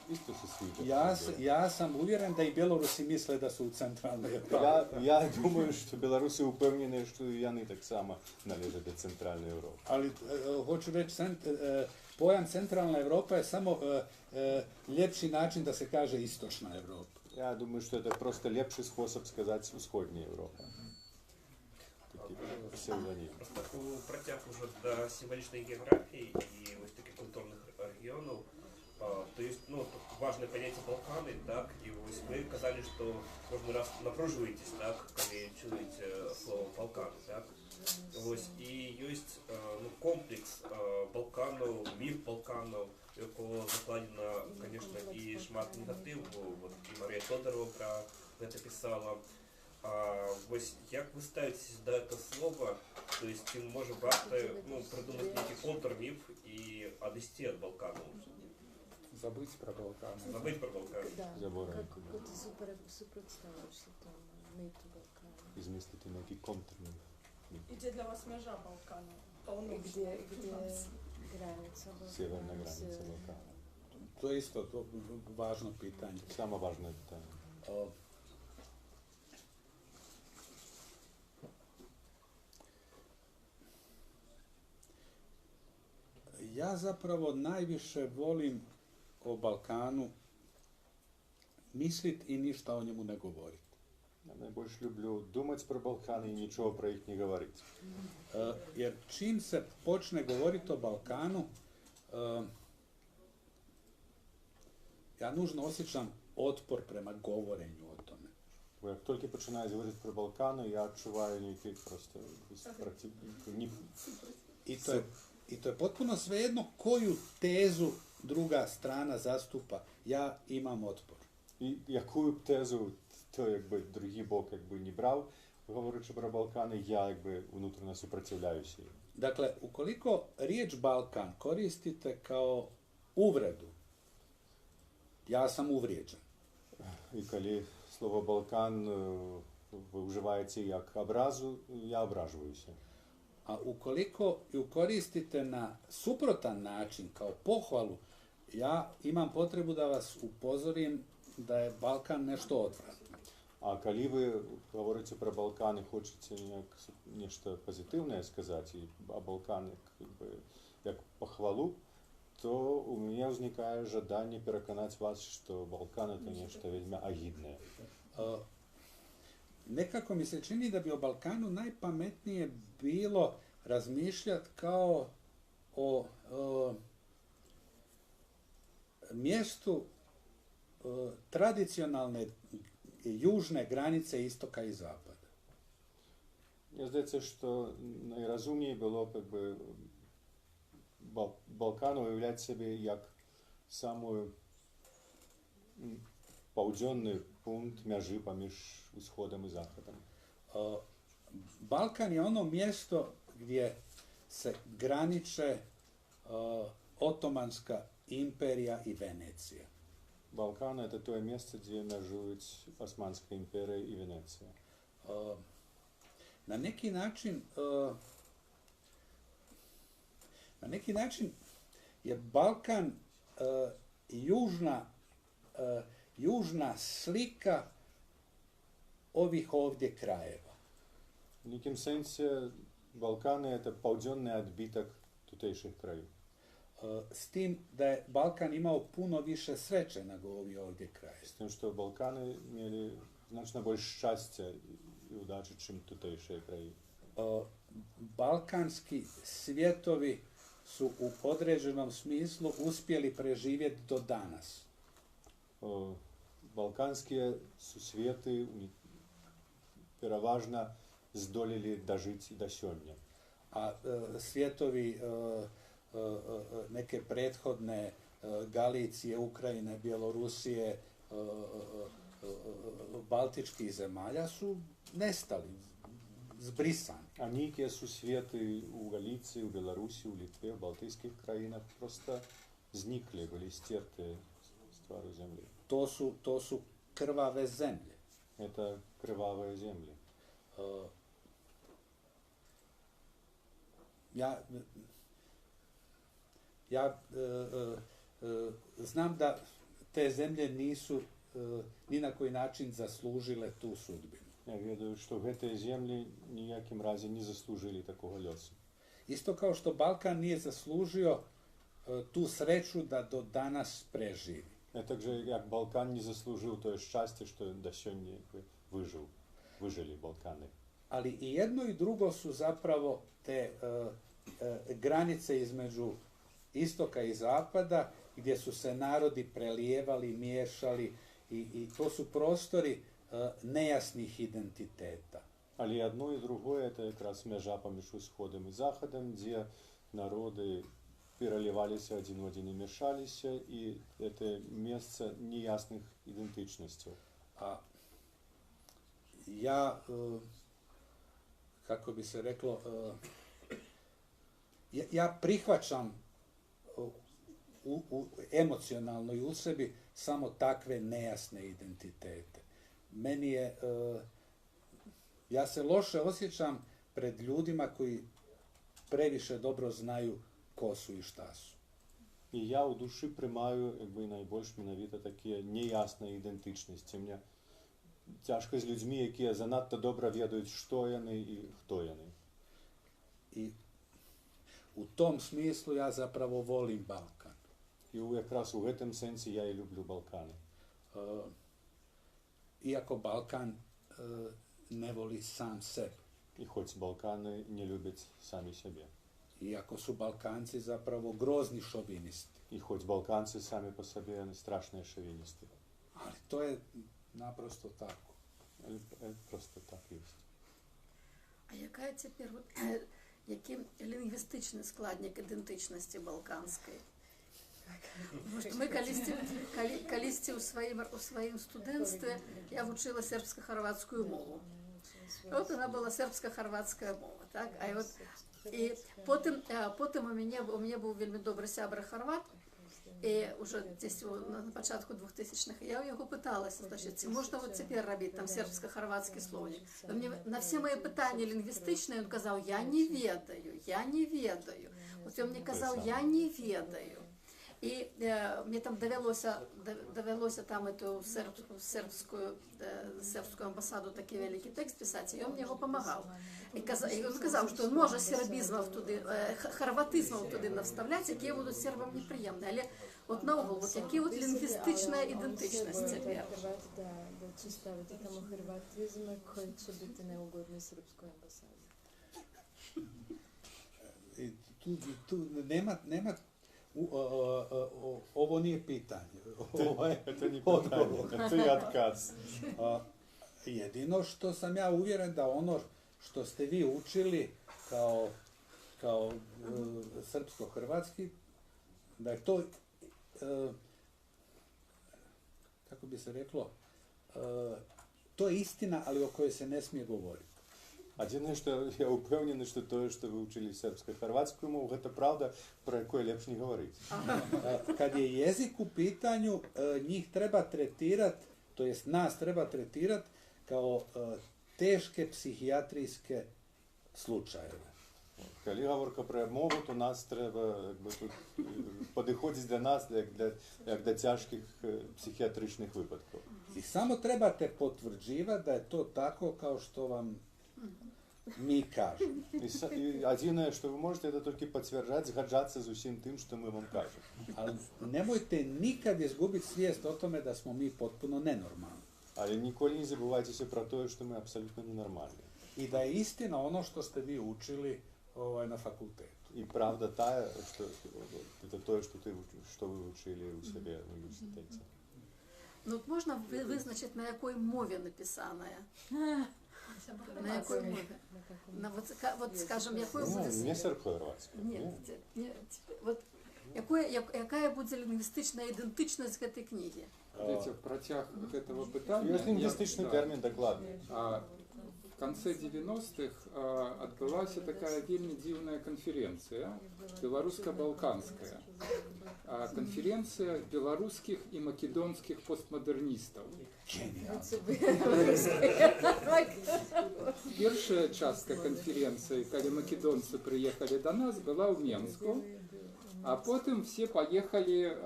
Isto se sviđa. Ja sam uvjeren da i Bjelorusi misle da su u Centralnoj Europi. Ja думаю, što Bjelorusi upevnjeni što i oni tak sama naleže do Centralne Europe. Ali hoću reći, pojam Centralna Europa je samo ljepši način da se kaže Istočna Europa. Ja думаю, što je to просто ljepši способ сказать Усходня Европа. Просто протяг уже до символичной географии и вот таких культурных регионов. То есть, ну, важное понятие Балканы, так, и вы казали, что кожен раз напруживаетесь, так, коли чуете слово Балканы, так. І є комплекс Балканів, міф Балканів, якого закладено, звісно, і шмат негативу. От і Марія Тодорова про це писала. Як ви ставитесь до цього слова? Тобто, чи може варто придумати який контрміф і однести від Балкану? Забыть про Балканы. Забыть про Балканы. Да, как ты супротставишься тому миту Балкана. Изместите некий контрмиф. Где для вас межа Балкана? Где граница Балкана? Северна граница Балкана. To je isto važno pitanje. Samo važno pitanje. Ja zapravo najviše volim o Balkanu mislit i ništa o njemu ne govorit. Ja najbolje люблю думать про Балкан и ничего про их не говорить. Jer čim se počne govoriti o Balkanu, ja nužno osjećam otpor prema govorenju o tome. Jak только починаю говорить про Балкан, я отчуваю некий просто I to je potpuno svejedno koju tezu druga strana zastupa. Ja imam otpor. I jaку тезу то якби другий бок якби не брав, говорячи про Балкани, я якби внутрішньо супротивляюся їм. Dakle, ukoliko riječ Balkan koristite kao uvredu, ja sam uvrijeđen. І коли слово Балкан ви вживаєте як образу, я ображуюся. A ukoliko ju koristite na suprotan način, kao pohvalu, ja imam potrebu da vas upozorim da je Balkan nešto odvratno. А коли ви говорите про Балкани, хочете нечто позитивне сказати, а Балкани як похвалу, то у меня возникает желание переконать вас, что Балкан это нечто вельми агидное. Nekako mi se čini da bi o Balkanu najpametnije bilo razmišljati kao o mjestu tradicionalne južne granice istoka i zapada. Мне здається, що найрозумніше було б якби Балкан уявляти собі як самий південний пункт межі поміж Усходом і Заходом. Balkan je ono mjesto gdje se graniče Otomanska imperija i Venecija. Балкан это то место, где межуют Османская империя и Венеция. Na neki način je Balkan južna slika ovih ovdje krajeva. В неким сенсе Балканы это паўдзённы адбітак tutejších krajů. S tim da je Balkan imao puno više sreće nego ovi ovdje krajevi. S tim što Balkani imeli značno bolje šťastia i udače čim tutejšie kraji. Balkanski svjetovi su u određenom smislu uspjeli preživjeti do danas. Balkanskие su svijeti переважно zdolili dožiti do sjónja. A svjetovi neke prethodne Galicije, Ukrajine, Bjelorusije, baltičkih zemalja su nestali, zbrisani. A neke su svijeti u Galiciji, u Bjelorusiji, u Litvi, u baltijskih krajina prosto znikli, bili stjerti stvari zemlje. To su krvave zemlje. Это krvave zemlje. Ja znam da te zemlje nisu ni na koji način zaslužile tu sudbinu. Ja vjerujem što te zemlje nijakim razi ne zaslužili takvog ljosa. Isto kao što Balkan nije zaslužio tu sreću da do danas preživi. Takže jak Balkan не заслужил то счастье, что до сегодня выжили Балканы. Ali i jedno i drugo su zapravo te granice između istoka i zapada, gdje su se narodi prelijevali, miješali i to su prostori nejasnih identiteta. Ali jedno i drugo je to как раз межа поміж Сходом и Заходом, где народы переливались один в один и мешались, и это место неясных идентичностей. A ja, kako bi se reklo, ja prihvaćam emocionalno i u sebi samo takve nejasne identitete. Meni je, ja se loše osjećam pred ljudima koji previše dobro znaju ko su i šta su. I ja u duši primaju, якби найбільш менавіта такі неясні ідентичності. Мені тяжко з людьми, які занадто добре ведають, що вони і хто вони. I u tom smislu ja zapravo volim Balkan. I якраз у этом сенсі я і люблю Балкани. Iako Balkan ne voli sam sebe. І хоч Балкани не люблять самі себе. Iako su Balkanci zapravo grozni šovinisti. І хоч балканці самі по собі страшні шовіністи. Ali to je naprosto tako. Просто так є. А яка тепер, який лінгвістичний складник ідентичності балканської? Тому що ми колись у своїм студентстві я вчила сербсько-хорватську мову. От вона була сербсько-хорватська мова, так? А от і потім у мене був вельми добрий сябра хорват, і вже десь на початку 2000-х я його питалася, значить, чи можна от тепер робити там сербсько-хорватський словник. На всі мої питання лінгвістичні він казав, я не ведаю. От він мені казав, я не ведаю. І мені там довелося там эту сербську амбасаду такий великий текст писати, і він мені його допомагав. І він казав, що він може сербізмів туди, хорватизмів туди навставляти, які будуть сербам неприємні. Але от наогул, от які от лінгвістична ідентичність тепер. Да će staviti tamo hrvatizme koji će biti neugodni srpskoj ambasadi. Tu nema ovo nije pitanje. To nije pitanje, to je otkaz. Jedino što sam ja uvjeren da ono što ste vi učili kao srpsko-hrvatski, da je to, kako bi se reklo, to je istina, ali o kojoj se ne smije govoriti. Один, что я упевнений, что то, что вы учили сербско-хорватскую мову, это правда, про яку лепше не говорити. Kad je jezik u pitanju, njih treba tretirati, to jest nas treba tretirati kao teške psihijatrijske slučajeve. Коли говорка про мову, то нас треба підходити до нас як до тяжких психіатричних випадків. I samo trebate potvrđivati da je to tako kao što vam mi kažemo. И единое, что вы можете, это только подтверждать, згаджаться с усім тим, što mi vam kažemo. Ali nemojte nikad izgubiti svijest o tome da smo mi potpuno nenormalni. Ali nikoли не забывайте про то, что мы абсолютно ненормальni. I da je istina ono što ste vi učili na fakultetu. И правда та, что это то, что вы учили у себе в университете. Ну, от можна визначити, на якій мові написано? На якій мові? Вот, скажем, якою буде... Не сербсько-хорватською. Ні. Вот, яка буде лінгвістична ідентичність цієї книги? Видите, в протяг вот этого пытания... Есть лингвистичный термин докладный. В конце 90-х отбылась такая вельми дивная конференция, белорусско-балканская. Конференция белорусских и македонских постмодернистов. Первая частка конференции, когда македонцы приехали до нас, была в Менску, а потом все поехали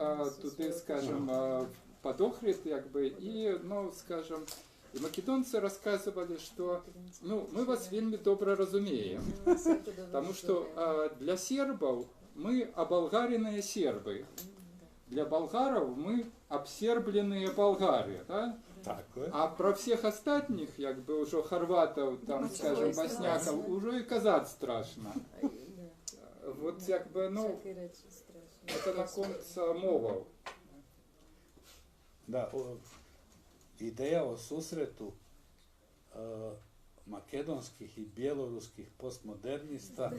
туда, скажем, под Охрид, и, ну, скажем, и македонцы рассказывали, что мы вас вельми добро разумеем, потому что для сербов мы оболгаренные сербы, для болгаров мы обсербленные болгары, да? А про всех остальных, уже хорватов, там, скажем, босняков, уже и казать страшно. Вот, это на конце мовов. Da, ideja o susretu makedonskih i bjeloruskih postmodernista,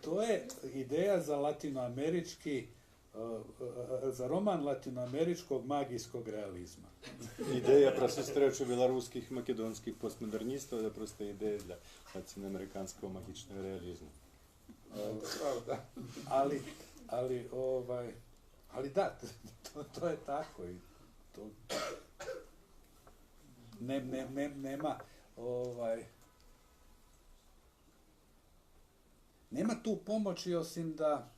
to je ideja za latinoamerički, za roman latinoameričkog magijskog realizma. Ideja про зустрічу білоруських і македонських постмодерністів – це просто ідея для латиноамериканського магічного реалізму. Правда. Ali da, to je tako i to nema tu pomoći osim da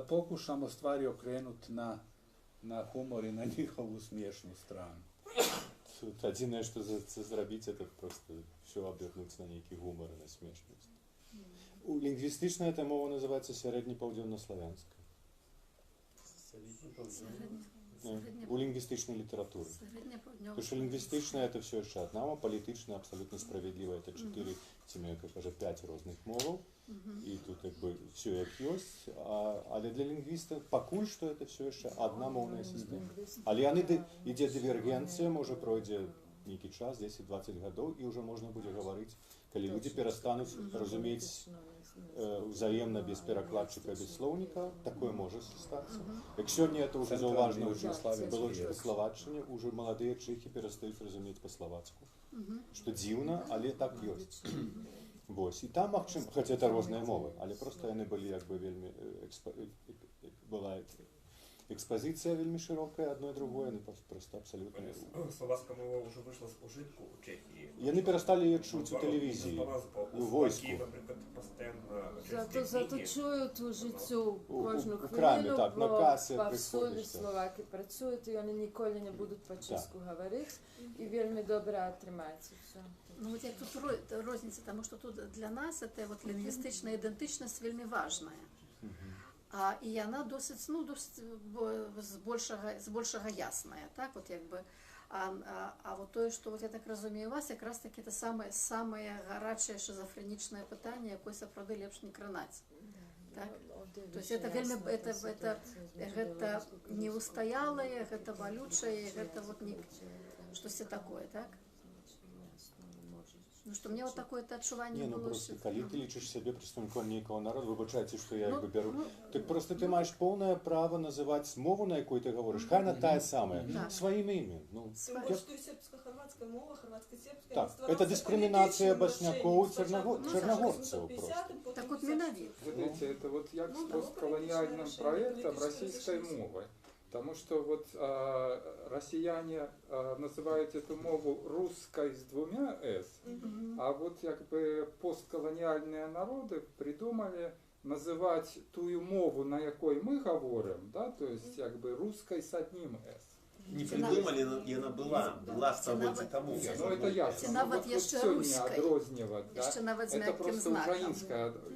pokušamo stvari okrenuti na humor i na njihovu smiješnu stranu. Единое, что зробити, это просто все обернуть на некий гумор и на смешность. Лингвистично эта мова называется середньопаўдзённаславянская. У лингвистичной литературы. Потому что лингвистичная это все еще одна мова, политичная абсолютно справедливо это 4, как кажа, 5 разных мовов. И тут как бы все як есть. Але для лингвиста покуль что это все еще одна мовная система. Але іде дивергенция, може пройде некий час, 10-20 годов, и уже можно будет говорить, когда люди перестанут разуметь взаимно без перекладчика, без словника, такое может статься. Как сегодня это уже зауважно, уже было в Словаччине, уже молодые чехи перестают разуметь по-словацку. Что дивно, але так есть. Вось. И там, хотя это разные мовы, але просто они были как бы вельми, была экспозиция вельми широкая, одно и другое, они просто абсолютно... Словацкая мова уже вышла с ужитку у Чехии. И они перестали ее чуть у телевизии, у войску. Зато чують у життю кожну хвилину, так, на касі повсюди словаки працюють, і вони ніколи не будуть по-чеську говорити, і вельми добре тримаються все. Ну вот як тут розниця, тому що тут для нас это вот лингвистичная идентичность вельми важная. І вона досить, ну, досить з большого ясная, так, от якби. А вот то, що, от я так розумію, у вас якраз таки це саме гаряче шизофренічне питання, яке справді ліпше не кранать. Так? То есть это вельми, это неустоялое, это болючее, это вот не, что-то такое, так? Ну что, мне вот такое-то отчувание было. Ну просто, коли ты лечишь себе представником некого народа, вибачайте, что я его беру, так просто ты маешь полное право называть мову, на якой ты говоришь, хай она та самая, своим именем. Ну, тем более, что и сербско-хорватская мова, хорватско-сербская. Так, это дискриминация босняков, черногорцев просто. Так вот, миновит. Смотрите, это вот як с постколониальным проектом российской мовы. Потому что вот россияне называют эту мову русской с 2 «с», а вот как бы постколониальные народы придумали называть тую мову, на якой мы говорим, да, то есть как бы русской с 1 «с». Не придумали, и она была в собой тому. Ну это ясно. Вот сегодня отрознивать, да, это просто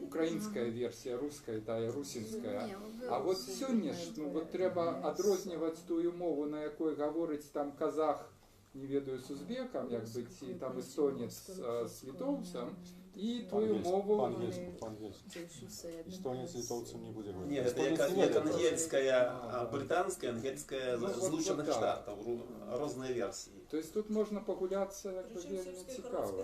украинская версия, русская, да, и русинская. А вот сегодня, ну вот треба отрознивать тую мову, на якой говорить там казах, не ведаю, с узбеком, як бы, и там эстонец с литовцем, и твою мову... По-английски. Эстонец с литовцем не будет говорить. Нет, это как ангельская, британская, ангельская Злученных Штатов, разные версии. То есть тут можно погуляться, як бы, вельми цікаво.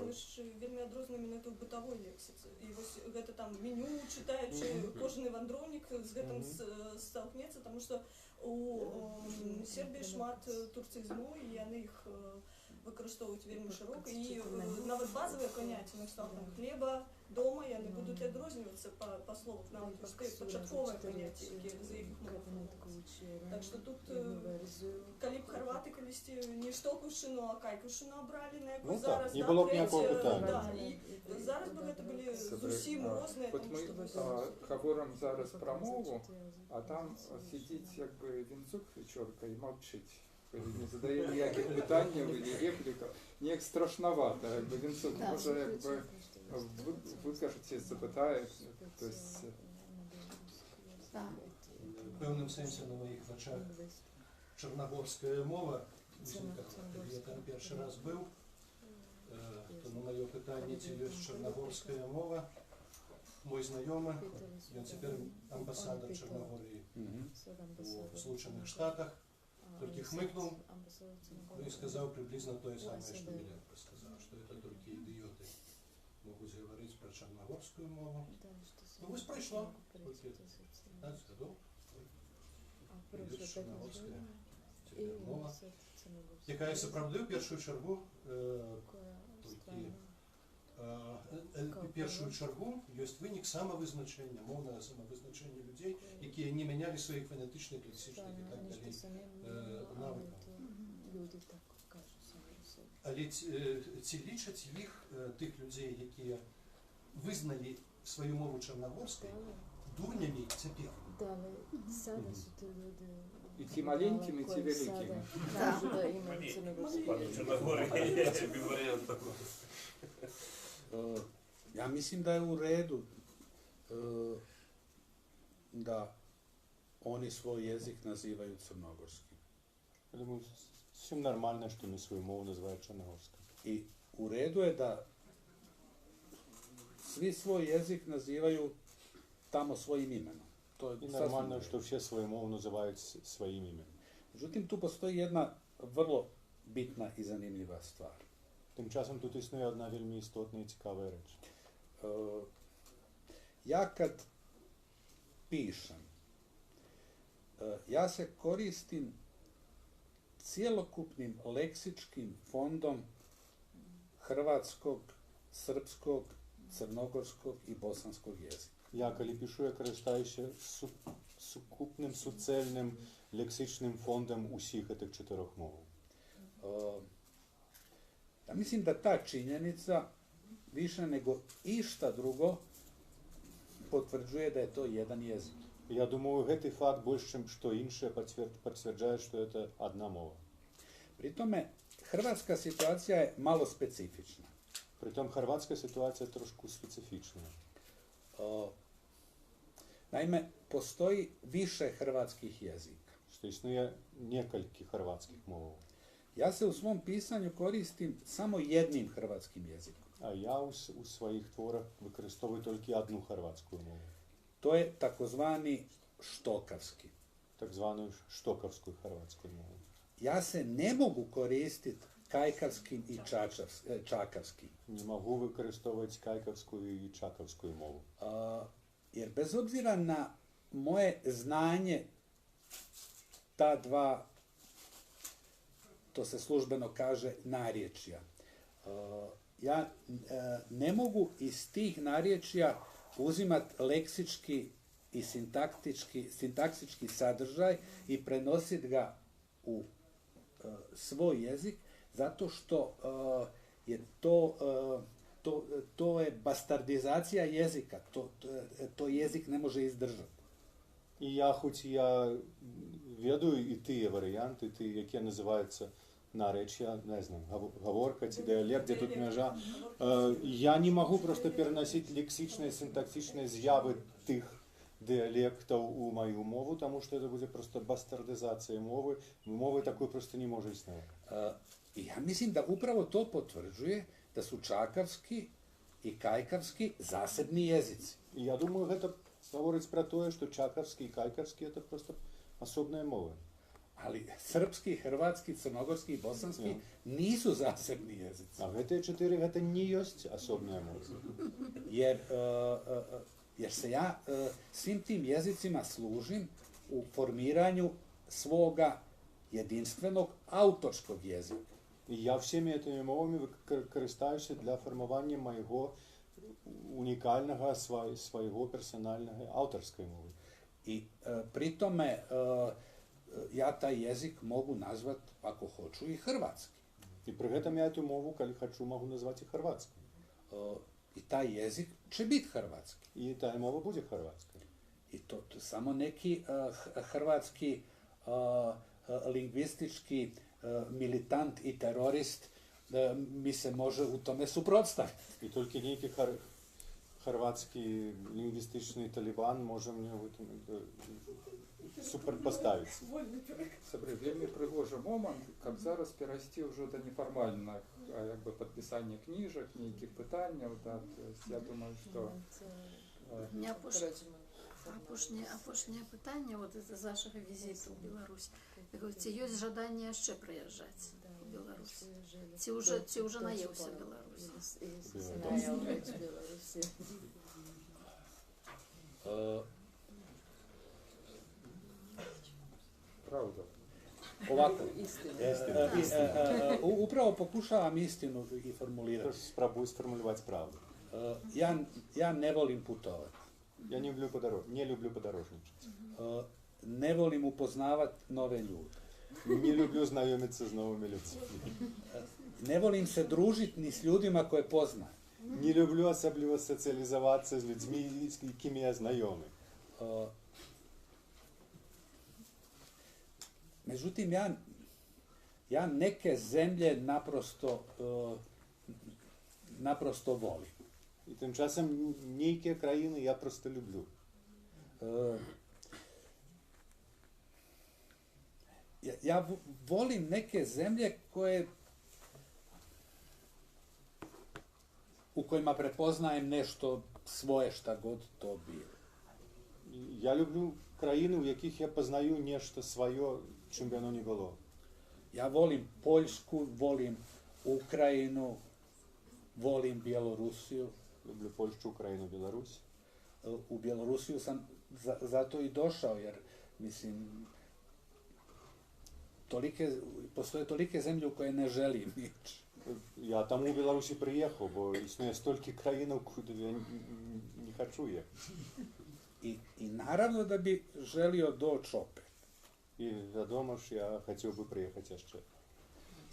Вельми адрознымі в бытовой лексицы. И вот это там меню читаючи, кожен вандровник з гэтым столкнется, потому что у Сербії шмат турцизму, і яны їх використовують вельми широко. І навіть базові поняття, на кшталт там хліба, дома, яны будуть відрознюватися по словах, навіть початкове поняття, які за їх мовою. Так що тут, коли б хорвати колись не штокушину, а кайкушину обрали, на яку зараз, не було б ніякого питання. Да, і зараз би це були зовсім різні. От ми говоримо зараз про мову, а там сидить якби Вінцук вечорка і мовчить. Не задає ніяких питань і реплік. Ніяк страшновато, якби Вінцук може якби викажеться, запитає. В певному сенсі на моїх очах чорногорська мова, я там перший раз був, то на моє питання, чи є чорногорська мова, мой знайомий, він тепер амбасадор Чорногорії у Злучених Штатах, тільки хмикнув і сказав приблизно те саме, що Миленко сказав, що це тільки ідіоти можуть говорити про чорногорську мову. Ну, ось пройшло, 15 годов, і чорногорська мова, яка справді в першу чергу, першую чергу есть вынік самовизначення, мовне самовизначення людей, які не міняли своїх фонетичних, лексичних і так далі навиків. Але ці лічать їх, тих людей, які визнали свою мову чорногорською, дурнями тепер. И те маленькими, и те великими. Чорногорія, я тебе варіант такой. Ja mislim da je u redu da oni svoj jezik nazivaju crnogorskim. Всем нормально, что ми свою мову називають черногорською. I u redu je da svi svoj jezik nazivaju tamo svojim imenom. To je I normalno je što всі свою мову називають своїм іменем. Međutim, tu postoji jedna vrlo bitna i zanimljiva stvar. Тим часом тут існує одна вельми істотна і цікава реч. Ja kad pišem, ja se koristim cjelokupnim leksičkim fondom hrvatskog, srpskog, crnogorskog i bosanskog jezika. Я, коли пишу, я користаюся сукупним, суцільним лексичним фондом усіх цих 4 мов. Ja mislim da ta činjenica više nego išta drugo potvrđuje da je to jedan jezik. Я думаю, гэты факт больше, чем что инше, подтверждает, что это одна мова. Pri tome, hrvatska situacija je malo specifična. Притом, хорватska situacija je trošku specifična. Naime, postoji više hrvatskih jezika. Što iснує nekoliko hrvatskih mova. Ja se u svom pisanju koristim samo jednim hrvatskim jezikom. A ja u svojih tvorах використовую тільки одну хорватську мову. To je takozvani štokavski. Takzvanu štokovsku hrvatsku movu. Ja se ne mogu koristiti kajkavskim i čakavskim. Не могу використовувати кайкавську і чаковську мову. Jer bez obzira na moje znanje ta dva, to se službeno kaže, narječja, ja ne mogu iz tih narječja uzimati leksički i sintaksički sadržaj i prenositi ga u svoj jezik, zato što je to je bastardizacija jezika, to jezik ne može izdržati. І я, хоч я веду і ті варіанти, ті, які називаються наречия, не знаю, говорка, ці діалект, де тут межа, я не можу просто переносити лексичні, синтаксичні з'яви тих діалектів у мою мову, тому що це буде просто бастардизація мови. Мови такої просто не може існувати. Ja mislim da upravo to potvrđuje da su čakavski i kajkavski zasebni jezici. І я думаю, це говорить про те, що чакавський і кайкавський – це просто особні мови. Ali srpski, hrvatski, crnogorski i bosanski nisu zasebni jezici. A te 4 to не jest osobne mowy. Jer se ja svim tim jezicima služim u formiranju svoga jedinstvenog autorskog jezika. І я всіми цими мовами користаюся для формування моєго унікального, свого персонального авторської мови. I pri tome ja taj jezik mogu nazvati, ako hoću, i hrvatski. І при этом я цю мову, коли хочу, можу назвати і хорватською. I taj jezik će biti hrvatski. І та мова буде хорватська. I to samo neki hrvatski lingvistički militant i terorist mi se može u tome suprotstaviti. І тільки некий хорватський лінгвістичний талібан може мені в этом супротивитися. Це вельми пригожий момент, як зараз перейти вже до неформального підписання книжок, ніяких питань. Я думаю, що... У меня апошнее питання з вашого візиту в Білорусь. Ви говорите, є жадання ще приїжджати в Білорусь? Ці вже наївся в Білорусі? Правда. Ovako, upravo pokušavam istinu i formulirati. Spróbuj sformulować prawdę. Ja ne volim putovati. Ja nie lubię podróżniczyć. Ne volim upoznavati nove ljude. Nie lubię znajomić się z nowymi ludźmi. Ne volim se družiti ni s ljudima koje poznajem. Nie lubię osobliwie socjalizować się z ludźmi, z jakimi ja znajomy. Međutim, ja neke zemlje naprosto volim. І тим часом ніякі країни я просто люблю. Ja volim neke zemlje u kojima prepoznajem nešto svoje, šta god to bilo. Я люблю країни, у яких я познаю нечто своє, чим би воно не було. Ja volim Poljsku, volim Ukrajinu, volim Bjelorusiju. Люблю Польщу, Україну, Білорусь. U Bjelorusiju sam zato i došao, jer mislim, postoje tolike zemlje u koje ne želim ići. Я там у Білорусі приїхав, бо існує стільки країн, куди я не хочу їхати. I naravno da bi želio doći opet. І відомо ж, я хотів би приїхати ще.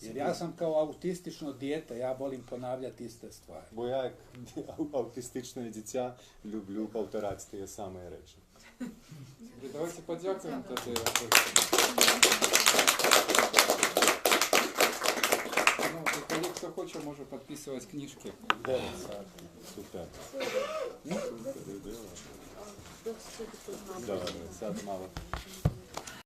Jer ja sam kao autistično dijete, ja volim ponavljati iste stvari. Бо я, як аутистичне дитя, люблю повторяти ті самі речі. Давайте подякуємо. Коли хто хоче, може підписувати книжки. Да, супер. Добре, сад мало.